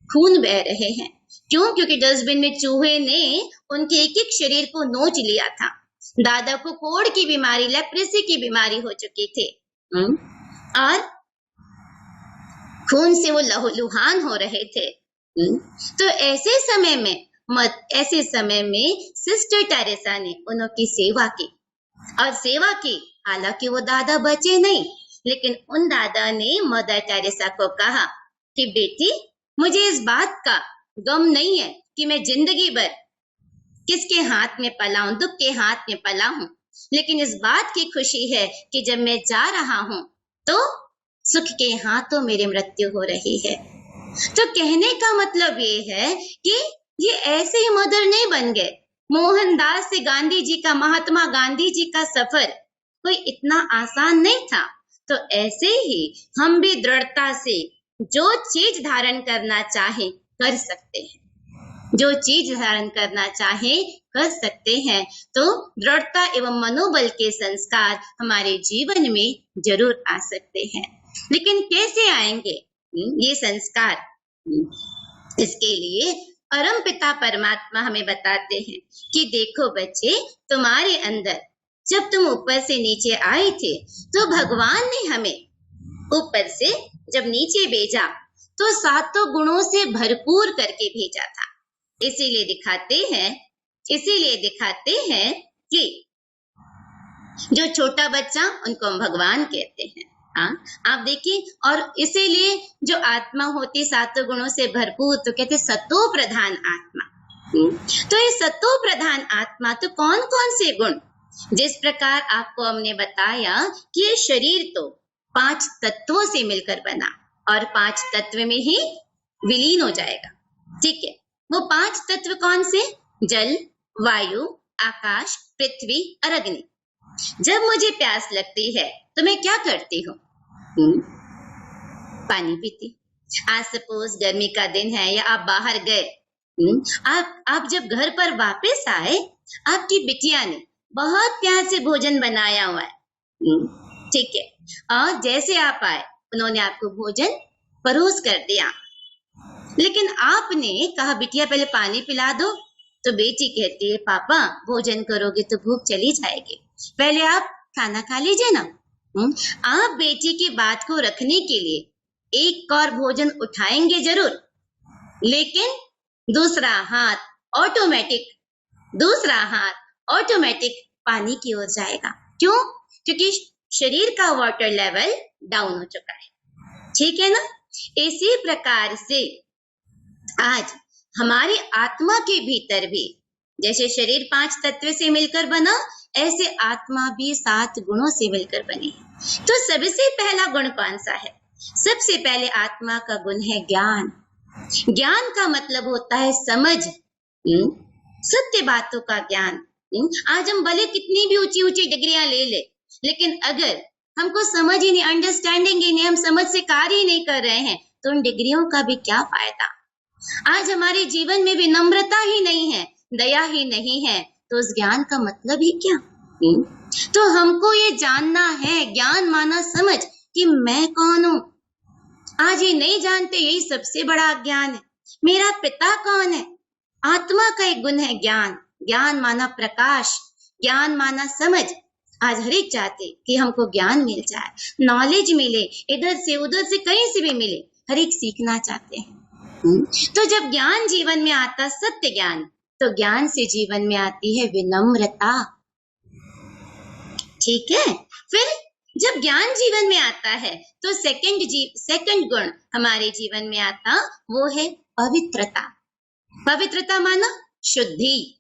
खून बह रहे हैं। क्यों? क्योंकि डस्टबिन में चूहे ने उनके एक एक शरीर को नोच लिया था। दादा को कोढ़ की बीमारी, लेप्रेसी की बीमारी हो चुकी थी और खून से वो लहूलुहान हो रहे थे। तो ऐसे समय में सिस्टर टेरेसा ने उनकी सेवा की और सेवा की। हालांकि वो दादा बचे नहीं, लेकिन उन दादा ने मदर टेरेसा को कहा कि बेटी, मुझे इस बात का गम नहीं है कि मैं जिंदगी भर किसके हाथ में पला हूं, दुख के हाथ में पला हूं, लेकिन इस बात की खुशी है कि जब मैं जा रहा हूं तो सुख के हाथों मेरी मृत्यु हो रही है। तो कहने का मतलब ये है कि ये ऐसे ही मदर नहीं बन गए। मोहनदास से गांधी जी का, महात्मा गांधी जी का सफर कोई इतना आसान नहीं था। तो ऐसे ही हम भी दृढ़ता से जो चीज धारण करना चाहे कर सकते हैं, जो चीज धारण करना चाहे कर सकते हैं। तो दृढ़ता एवं मनोबल के संस्कार हमारे जीवन में जरूर आ सकते हैं। लेकिन कैसे आएंगे ये संस्कार? इसके लिए परम पिता परमात्मा हमें बताते हैं कि देखो बच्चे, तुम्हारे अंदर जब तुम ऊपर से नीचे आए थे तो भगवान ने हमें ऊपर से जब नीचे भेजा तो सातों गुणों से भरपूर करके भेजा था। इसीलिए दिखाते हैं कि जो छोटा बच्चा, उनको हम भगवान कहते हैं। हाँ, आप देखिए, और इसीलिए जो आत्मा होती सातों गुणों से भरपूर, तो कहते सतो प्रधान आत्मा। तो ये सतो प्रधान आत्मा, तो कौन कौन से गुण? जिस प्रकार आपको हमने बताया कि ये शरीर तो 5 तत्वों से मिलकर बना और 5 तत्व में ही विलीन हो जाएगा। ठीक है, वो 5 तत्व कौन से? जल, वायु, आकाश, पृथ्वी और अग्नि। जब मुझे प्यास लगती है तो मैं क्या करती हूँ? पानी पीती। आज सपोज गर्मी का दिन है या आप बाहर गए, आप जब घर पर वापस आए, आपकी बिटिया ने बहुत प्यार से भोजन बनाया हुआ है। ठीक है, और जैसे आप आए उन्होंने आपको भोजन परोस कर दिया, लेकिन आपने कहा बिटिया पहले पानी पिला दो, तो बेटी कहती है पापा भोजन करोगे तो भूख चली जाएगी, पहले आप खाना खा लीजिए ना। आप बेटी की बात को रखने के लिए एक और भोजन उठाएंगे जरूर, लेकिन दूसरा हाथ ऑटोमेटिक पानी की ओर जाएगा। क्यों? क्योंकि शरीर का वाटर लेवल डाउन हो चुका है। ठीक है ना? इसी प्रकार से आज हमारी आत्मा के भीतर भी जैसे शरीर 5 तत्व से मिलकर बना, ऐसे आत्मा भी 7 गुणों से मिलकर बनी है। तो सबसे पहला गुण कौन सा है? सबसे पहले आत्मा का गुण है ज्ञान। ज्ञान का मतलब होता है समझ, सत्य बातों का ज्ञान। आज हम भले कितनी भी ऊंची ऊंची डिग्रियां ले ले, लेकिन अगर हमको समझ ही नहीं, अंडरस्टैंडिंग ही नहीं, हम समझ से कार्य ही नहीं कर रहे हैं, तो उन डिग्रियों का भी क्या फायदा। आज हमारे जीवन में विनम्रता ही नहीं है, दया ही नहीं है, तो उस ज्ञान का मतलब ही क्या? तो हमको ये जानना है, ज्ञान माना समझ कि मैं कौन हूं। आज ये नहीं जानते, यही सबसे बड़ा ज्ञान है। मेरा पिता कौन है? आत्मा का एक गुण है ज्ञान। ज्ञान माना प्रकाश, ज्ञान माना समझ। आज हर एक चाहते कि हमको ज्ञान मिल जाए, नॉलेज मिले, इधर से उधर से कहीं से भी मिले, हर एक सीखना चाहते हैं। तो जब ज्ञान जीवन में आता, सत्य ज्ञान, तो ज्ञान से जीवन में आती है विनम्रता। ठीक है, फिर जब ज्ञान जीवन में आता है तो सेकंड गुण हमारे जीवन में आता, वो है पवित्रता। पवित्रता माना शुद्धि।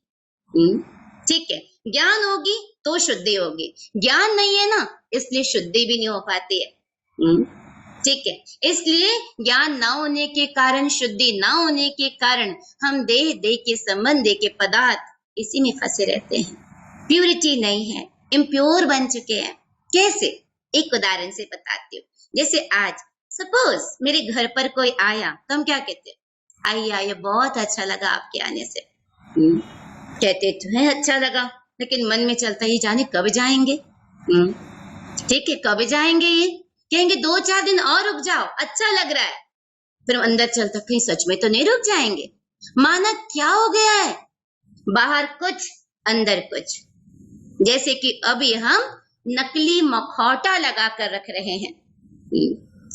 ठीक है, ज्ञान होगी तो शुद्धि होगी, ज्ञान नहीं है ना, इसलिए शुद्धि भी नहीं हो पाती है। ठीक है, इसलिए ज्ञान ना होने के कारण, शुद्धि ना होने के कारण हम देह के संबंध के पदार्थ इसी में फंसे रहते हैं। प्यूरिटी नहीं है, इम्प्योर बन चुके हैं। कैसे? एक उदाहरण से बताती हूँ। जैसे आज सपोज मेरे घर पर कोई आया तो हम क्या कहते हैं? आइए आइए, बहुत अच्छा लगा आपके आने से। कहते तो है अच्छा लगा, लेकिन मन में चलता ये जाने कब जाएंगे। ठीक है, कब जाएंगे? ये कहेंगे 2-4 दिन और रुक जाओ, अच्छा लग रहा है। फिर अंदर चलता कहीं सच में तो नहीं रुक जाएंगे। माना क्या हो गया है, बाहर कुछ अंदर कुछ। जैसे कि अभी हम नकली मखौटा लगा कर रख रहे हैं,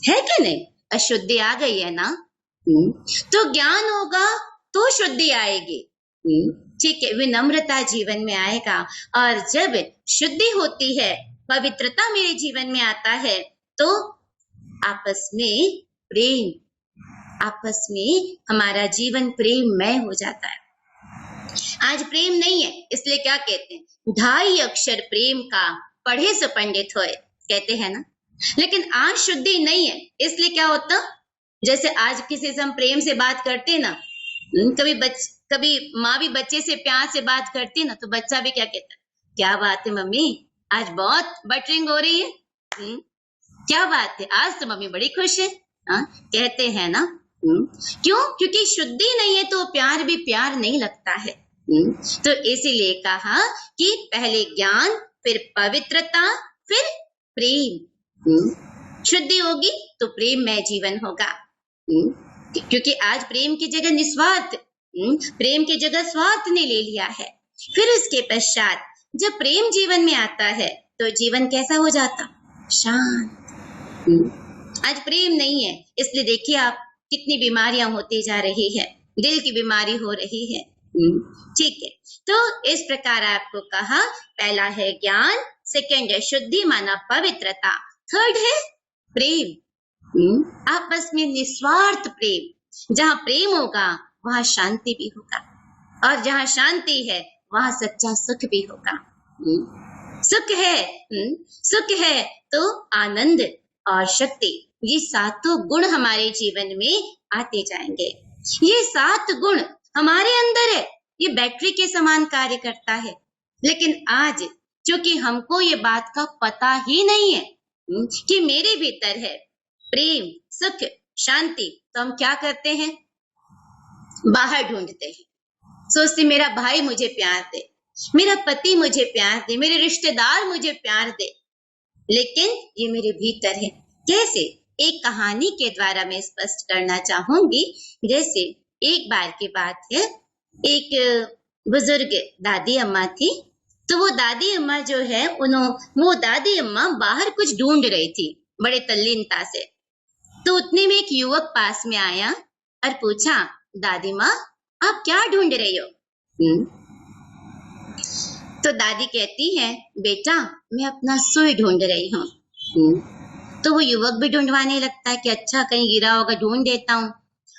है कि नहीं? अशुद्धि आ गई है ना। तो ज्ञान होगा तो शुद्धि आएगी। ठीक है, विनम्रता जीवन में आएगा, और जब शुद्धि होती है, पवित्रता मेरे जीवन में आता है, तो आपस में प्रेम, आपस में हमारा जीवन प्रेममय हो जाता है। आज प्रेम नहीं है, इसलिए क्या कहते हैं? 2.5 अक्षर प्रेम का पढ़े सो पंडित होए, कहते हैं ना। लेकिन आज शुद्धि नहीं है, इसलिए क्या होता? जैसे आज किसी से हम प्रेम से बात करते ना, कभी माँ भी बच्चे से प्यार से बात करती है ना, तो बच्चा भी क्या कहता है? क्या बात है मम्मी, आज बहुत बटरिंग हो रही है। क्या बात है, आज तो मम्मी बड़ी खुश है। कहते हैं ना। क्यों? क्योंकि शुद्धि नहीं है तो प्यार भी प्यार नहीं लगता है। तो इसीलिए कहा कि पहले ज्ञान, फिर पवित्रता, फिर प्रेम। शुद्धि होगी तो प्रेम में जीवन होगा। क्योंकि आज प्रेम की जगह निस्वार्थ, प्रेम की जगह स्वार्थ ने ले लिया है। फिर उसके पश्चात जब प्रेम जीवन में आता है तो जीवन कैसा हो जाता? शांत। आज प्रेम नहीं है, इसलिए देखिए आप कितनी बीमारियां होती जा रही है, दिल की बीमारी हो रही है। ठीक है, तो इस प्रकार आपको कहा, पहला है ज्ञान, सेकंड है शुद्धि माना पवित्रता, थर्ड है प्रेम। आपस में निस्वार्थ प्रेम। जहाँ प्रेम होगा वहाँ शांति भी होगा, और जहाँ शांति है वहाँ सच्चा सुख भी होगा। सुख है तो आनंद और शक्ति, ये सातों गुण हमारे जीवन में आते जाएंगे। ये 7 गुण हमारे अंदर है, ये बैटरी के समान कार्य करता है। लेकिन आज क्योंकि हमको ये बात का पता ही नहीं है कि मेरे भीतर है प्रेम, सुख, शांति, तो हम क्या करते हैं? बाहर ढूंढते हैं। सोचते मेरा भाई मुझे प्यार दे, मेरा पति मुझे प्यार दे, मेरे रिश्तेदार मुझे प्यार दे। लेकिन ये मेरे भीतर है। कैसे? एक कहानी के द्वारा मैं स्पष्ट करना चाहूंगी। जैसे एक बार की बात है, एक बुजुर्ग दादी अम्मा थी। तो वो दादी अम्मा जो है, वो दादी अम्मा बाहर कुछ ढूंढ रही थी बड़े तल्लीनता से। तो उतने में एक युवक पास में आया और पूछा, दादी माँ आप क्या ढूंढ रही हो? तो दादी कहती है, बेटा मैं अपना सुई ढूंढ रही हूँ। तो वो युवक भी ढूंढवाने लगता है कि अच्छा कहीं गिरा होगा, ढूंढ देता हूँ।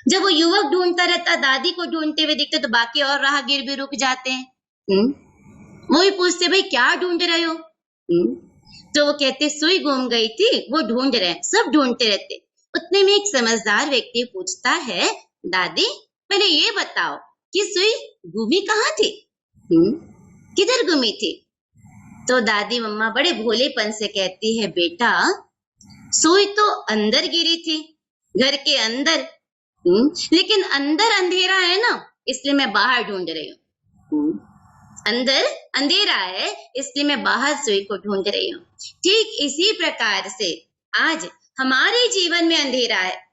जब वो युवक ढूंढता रहता, दादी को ढूंढते हुए दिखते, तो बाकी और राहगीर भी रुक जाते हैं। वो ही पूछते, भाई क्या ढूंढ रहे हो? तो वो कहते, सुई गुम गई थी, वो ढूंढ रहे हैं। सब ढूंढते रहते। उतने में एक समझदार व्यक्ति पूछता है, दादी पहले ये बताओ कि सुई गुमी कहाँ थी? किधर गुमी थी? तो दादी मम्मा बड़े भोलेपन से कहती है, बेटा सुई तो अंदर गिरी थी, घर के अंदर। लेकिन अंदर अंधेरा है ना, इसलिए मैं बाहर ढूंढ रही हूँ। अंदर अंधेरा है, इसलिए मैं बाहर सुई को ढूंढ रही हूँ। ठीक इसी प्रकार से आज हमारे जीवन में अंधेरा है।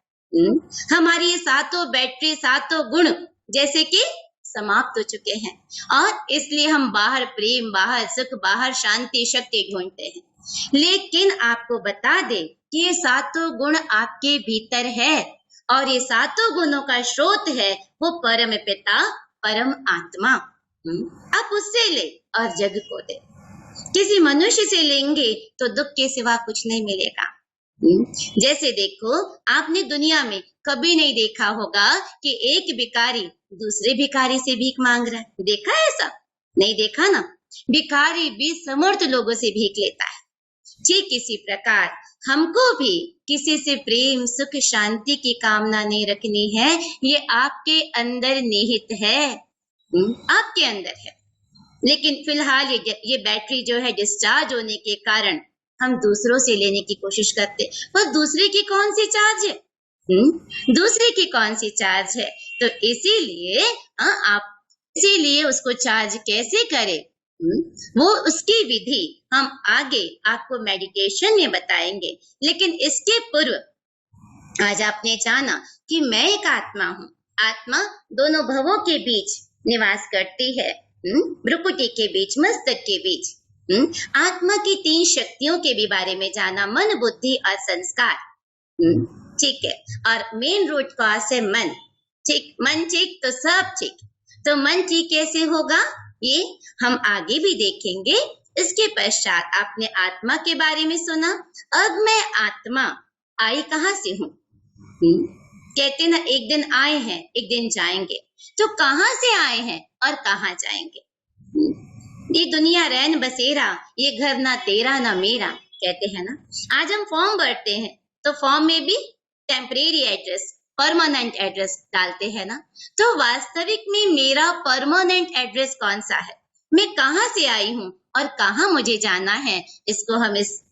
हमारी ये 7 बैटरी, 7 गुण जैसे कि समाप्त हो चुके हैं, और इसलिए हम बाहर प्रेम, बाहर सुख, बाहर शांति, शक्ति ढूंढते हैं। लेकिन आपको बता दे कि ये 7 गुण आपके भीतर है, और ये 7 गुणों का स्रोत है वो परम पिता, परम आत्मा। आप उससे ले और जग को दे। किसी मनुष्य से लेंगे तो दुख के सिवा कुछ नहीं मिलेगा। जैसे देखो, आपने दुनिया में कभी नहीं देखा होगा कि एक भिखारी दूसरे भिखारी से भीख मांग रहा है। देखा है ऐसा? नहीं देखा ना। भिखारी भी समर्थ लोगों से भीख लेता है। ठीक इसी प्रकार हमको भी किसी से प्रेम, सुख, शांति की कामना नहीं रखनी है। ये आपके अंदर निहित है, आपके अंदर है। लेकिन फिलहाल ये बैटरी जो है डिस्चार्ज होने के कारण हम दूसरों से लेने की कोशिश करते, पर दूसरे की कौन सी चार्ज है? दूसरे की कौन सी चार्ज है? तो इसीलिए उसको चार्ज कैसे करें, वो उसकी विधि हम आगे आपको मेडिटेशन में बताएंगे। लेकिन इसके पूर्व आज आपने जाना कि मैं एक आत्मा हूँ। आत्मा दोनों भवों के बीच निवास करती है, भ्रुकुटी के बीच, मस्तक के बीच। आत्मा की 3 शक्तियों के भी बारे में जाना, मन, बुद्धि और संस्कार। ठीक है, और मेन रूट कॉज है मन। ठीक, मन ठीक तो सब ठीक। तो मन ठीक कैसे होगा, ये हम आगे भी देखेंगे। इसके पश्चात आपने आत्मा के बारे में सुना। अब मैं आत्मा आई कहाँ से हूँ? कहते ना, एक दिन आए हैं, एक दिन जाएंगे। तो कहाँ से आए हैं और कहाँ जाएंगे? ये दुनिया रैन बसेरा, ये घर ना तेरा ना मेरा, कहते हैं ना। आज हम फॉर्म भरते हैं तो फॉर्म में भी टेम्परेरी एड्रेस, परमानेंट एड्रेस डालते हैं ना। तो वास्तविक में मेरा परमानेंट एड्रेस कौन सा है? मैं कहाँ से आई हूँ और कहाँ मुझे जाना है? इसको हम इस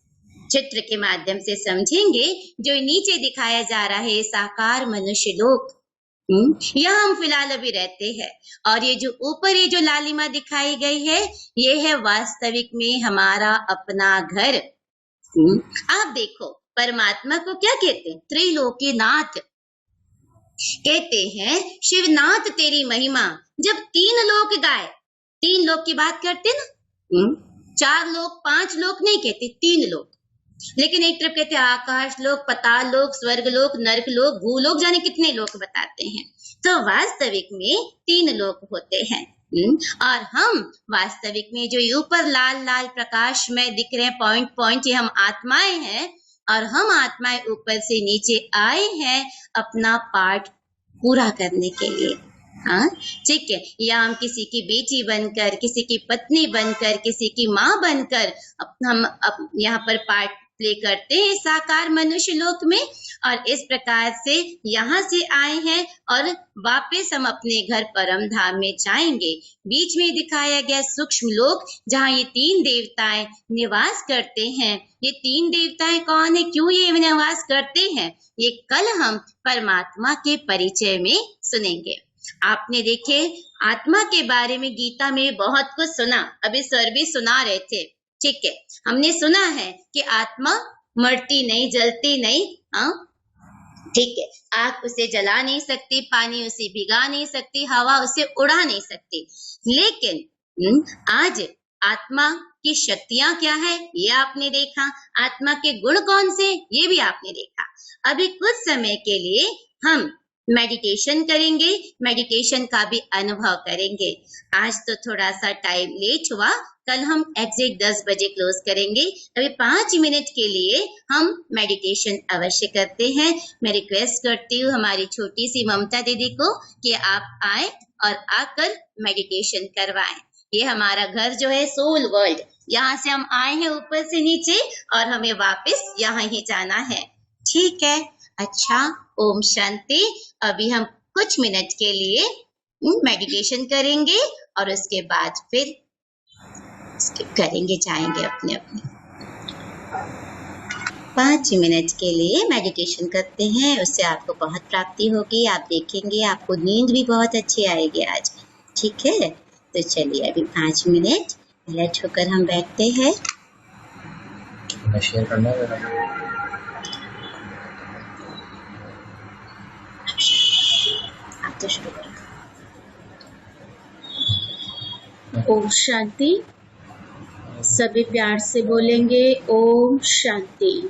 चित्र के माध्यम से समझेंगे। जो नीचे दिखाया जा रहा है साकार मनुष्य लोक, यहाँ हम फिलहाल अभी रहते हैं। और ये जो ऊपर ये जो लालिमा दिखाई गई है, ये है वास्तविक में हमारा अपना घर। आप देखो, परमात्मा को क्या कहते हैं? त्रिलोकीनाथ कहते हैं। शिवनाथ तेरी महिमा। जब 3 लोक गाए, 3 लोक की बात करते ना, 4 लोक 5 लोक नहीं कहते, 3 लोक। लेकिन एक तरफ कहते आकाश लोक, पताल लोक, स्वर्ग लोक, नरक लोक, भूलोक, जाने कितने लोक बताते हैं। तो वास्तविक में 3 लोक होते हैं। और हम वास्तविक में जो ऊपर लाल लाल प्रकाश में दिख रहे हैं, पॉइंट पॉइंट, ये हम आत्माएं हैं। और हम आत्माएं ऊपर से नीचे आए हैं अपना पाठ पूरा करने के लिए। हाँ, ठीक है। या हम किसी की बेटी बनकर, किसी की पत्नी बनकर, किसी की माँ बनकर हम यहाँ पर पार्ट प्ले करते हैं साकार मनुष्य लोक में। और इस प्रकार से यहाँ से आए हैं और वापस हम अपने घर परम धाम में जाएंगे। बीच में दिखाया गया सूक्ष्म लोक, जहाँ ये 3 देवताएं निवास करते हैं। ये 3 देवताएं कौन है, क्यों ये निवास करते हैं, ये कल हम परमात्मा के परिचय में सुनेंगे। आपने देखे आत्मा के बारे में गीता में बहुत कुछ सुना। अभी सर भी सुना रहे थे। ठीक है, हमने सुना है कि आत्मा मरती नहीं, जलती नहीं। हाँ, ठीक है। आग उसे जला नहीं सकती, पानी उसे भिगा नहीं सकती, हवा उसे उड़ा नहीं सकती। लेकिन आज आत्मा की शक्तियां क्या है, ये आपने देखा। आत्मा के गुण कौन से, ये भी आपने देखा। अभी कुछ समय के लिए हम मेडिटेशन करेंगे, मेडिटेशन का भी अनुभव करेंगे। आज तो थोड़ा सा टाइम लेट हुआ, कल हम एग्जैक्ट 10 बजे क्लोज करेंगे। अभी 5 मिनट के लिए हम मेडिटेशन अवश्य करते हैं। मैं रिक्वेस्ट करती हूँ हमारी छोटी सी ममता दीदी को कि आप आए और आकर मेडिटेशन करवाएं। ये हमारा घर जो है सोल वर्ल्ड, यहाँ से हम आए हैं ऊपर से नीचे और हमें वापस यहाँ ही जाना है। ठीक है, अच्छा, ओम शांति। अभी हम कुछ मिनट के लिए मेडिटेशन करेंगे और उसके बाद फिर करेंगे, जाएंगे अपने अपने। 5 मिनट के लिए मेडिटेशन करते हैं, उससे आपको बहुत प्राप्ति होगी। आप देखेंगे आपको नींद भी बहुत अच्छी आएगी आज। ठीक है, तो चलिए अभी 5 मिनट अलर्ट होकर हम बैठते हैं। शेयर करना है। आप तो शुरू करो। ओम शांति। सभी प्यार से बोलेंगे ओम शांति।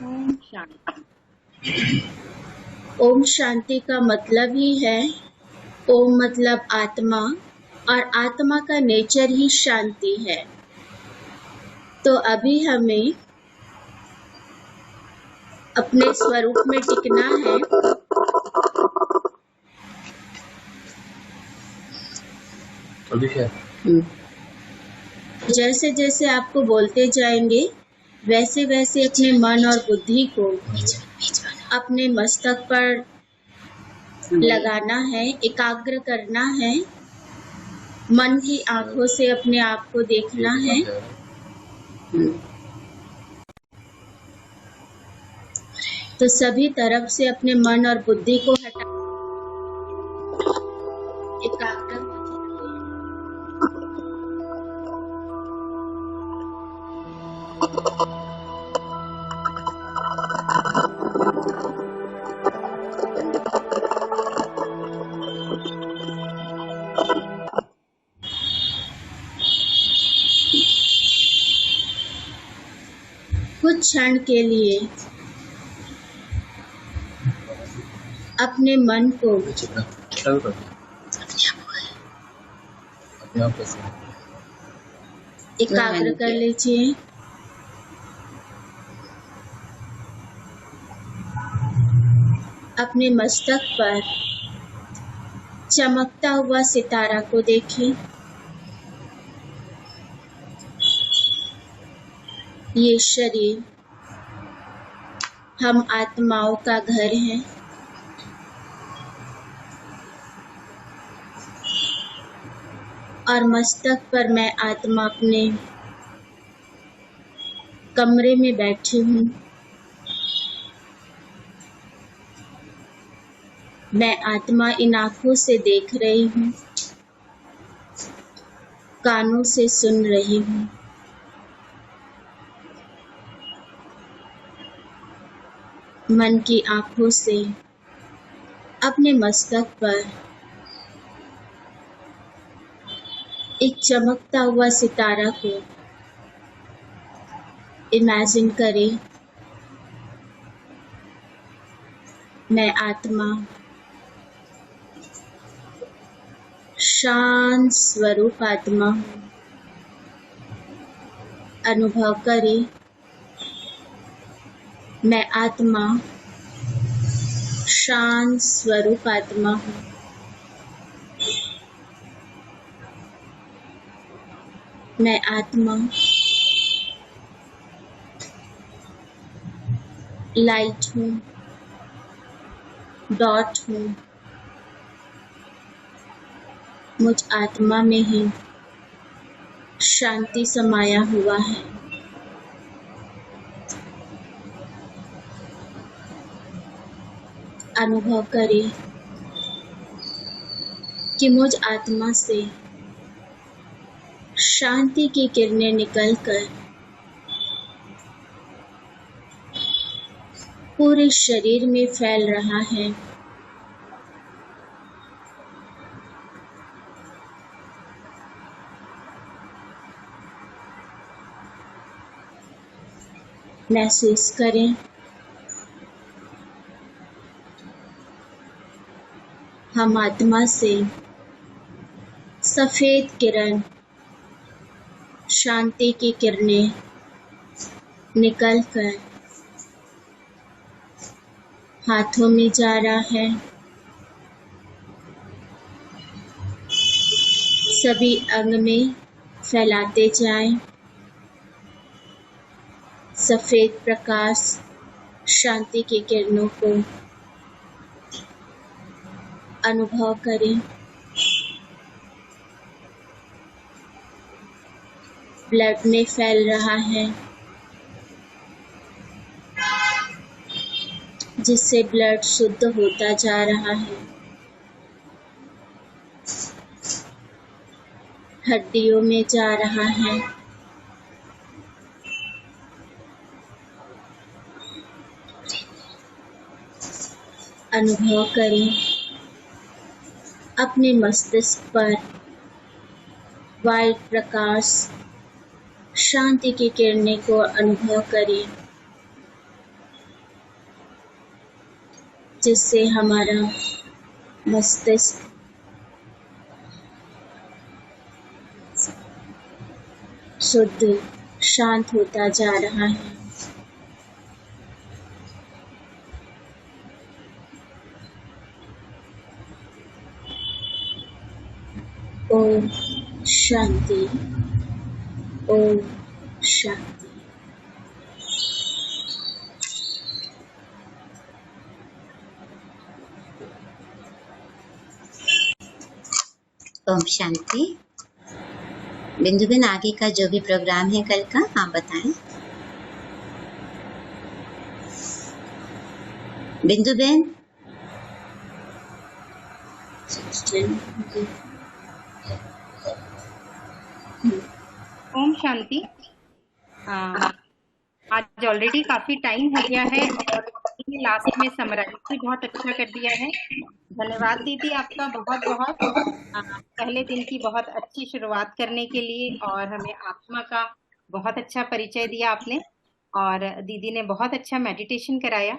ओम शांति। ओम शांति का मतलब ही है, ओम मतलब आत्मा और आत्मा का नेचर ही शांति है। तो अभी हमें अपने स्वरूप में टिकना है। जैसे जैसे आपको बोलते जाएंगे वैसे वैसे अपने मन और बुद्धि को अपने मस्तक पर लगाना है, एकाग्र करना है। मन की आंखों से अपने आप को देखना है। तो सभी तरफ से अपने मन और बुद्धि को हटा एकाग्र हो जाइए। कुछ क्षण के लिए अपने मन को एकाग्र कर लीजिए। अपने मस्तक पर चमकता हुआ सितारा को देखिए। ये शरीर हम आत्माओं का घर है। और मस्तक पर मैं आत्मा अपने कमरे में बैठी हूँ। मैं आत्मा इन आँखों से देख रही हूँ, कानों से सुन रही हूँ। मन की आँखों से अपने मस्तक पर एक चमकता हुआ सितारा को इमेजिन करें। मैं आत्मा शांत स्वरूप आत्मा हूँ। अनुभव करें, मैं आत्मा शांत स्वरूप आत्मा हूँ। मैं आत्मा लाइट हूँ, डॉट हूँ। मुझ आत्मा में ही शांति समाया हुआ है। अनुभव करें कि मुझ आत्मा से शांति की किरणें निकलकर पूरे शरीर में फैल रहा है। महसूस करें हम आत्मा से सफेद किरण, शांति की किरणें निकलकर हाथों में जा रहा है। सभी अंग में फैलाते जाएं। सफेद प्रकाश शांति की किरणों को अनुभव करें। ब्लड में फैल रहा है, जिससे ब्लड शुद्ध होता जा रहा है। हड्डियों में जा रहा है। अनुभव करें अपने मस्तिष्क पर वाइट प्रकाश शांति की किरणें को अनुभव करें, जिससे हमारा मस्तिष्क शुद्ध शांत होता जा रहा है। ओम शांति, ओम शांति। ओम शांति। बिंदुबेन, आगे का जो भी प्रोग्राम है कल का, आप बताएं। बिंदु बहन। ओम शांति। आज ऑलरेडी काफी टाइम हो गया है और लास्ट में समराइज भी बहुत अच्छा कर दिया है। धन्यवाद दीदी आपका बहुत बहुत, पहले दिन की बहुत अच्छी शुरुआत करने के लिए, और हमें आत्मा का बहुत अच्छा परिचय दिया आपने, और दीदी ने बहुत अच्छा मेडिटेशन कराया।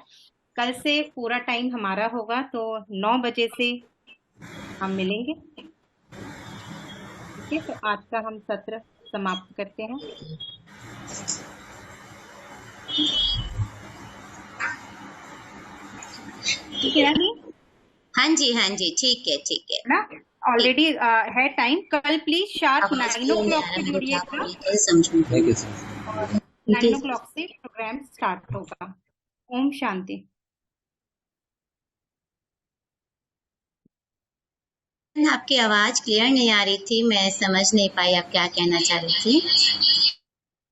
कल से पूरा टाइम हमारा होगा, तो 9 बजे से हम मिलेंगे। ठीक है, तो आज का हम सत्र समाप्त करते हैं। ठीक है ना? हाँ जी ठीक है ना, ऑलरेडी है टाइम। कल प्लीज शार्प 9 o'clock से जुड़िएगा, 9 o'clock से प्रोग्राम स्टार्ट होगा। ओम शांति। आपकी आवाज क्लियर नहीं आ रही थी, मैं समझ नहीं पाई आप क्या कहना चाह रही थी।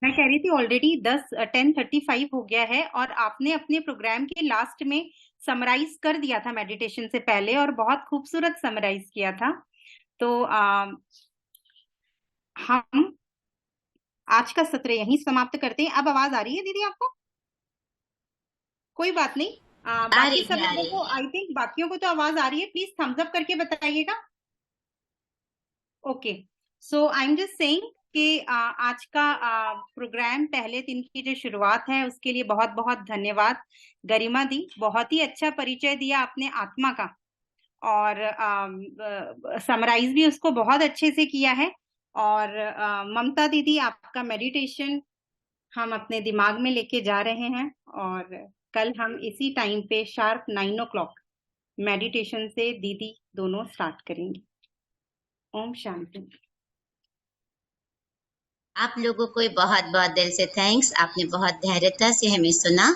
मैं कह रही थी ऑलरेडी 10:35 हो गया है, और आपने अपने प्रोग्राम के लास्ट में समराइज कर दिया था मेडिटेशन से पहले, और बहुत खूबसूरत समराइज किया था। तो हम आज का सत्र यहीं समाप्त करते हैं। अब आवाज आ रही है दीदी आपको? कोई बात नहीं, बाकी सब लोगों को, आई थिंक बाकियों को तो आवाज आ रही है। प्लीज थम्स अप करके बताइएगा। Okay, so I am just saying कि आज का प्रोग्राम, पहले दिन की जो शुरुआत है उसके लिए बहुत बहुत धन्यवाद गरिमा दी। बहुत ही अच्छा परिचय दिया आपने आत्मा का, और समराइज भी उसको बहुत अच्छे से किया है। और ममता दीदी, आपका मेडिटेशन हम अपने दिमाग में लेके जा रहे हैं, और कल हम इसी टाइम पे शार्प 9 o'clock मेडिटेशन से दीदी दोनों स्टार्ट करेंगे। ओम शांति। आप लोगों को बहुत बहुत दिल से थैंक्स। आपने बहुत धैर्यता से हमें सुना,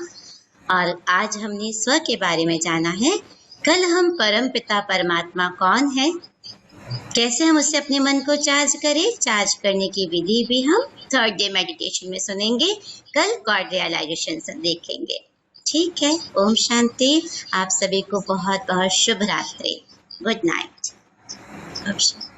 और आज हमने स्व के बारे में जाना है। कल हम परम पिता परमात्मा कौन है, कैसे हम उससे अपने मन को चार्ज करें, चार्ज करने की विधि भी हम 3rd डे मेडिटेशन में सुनेंगे। कल गॉड रियलाइजेशन देखेंगे। ठीक है, ओम शांति। आप सभी को बहुत बहुत शुभ रात्रि। Good night. ओम शांति।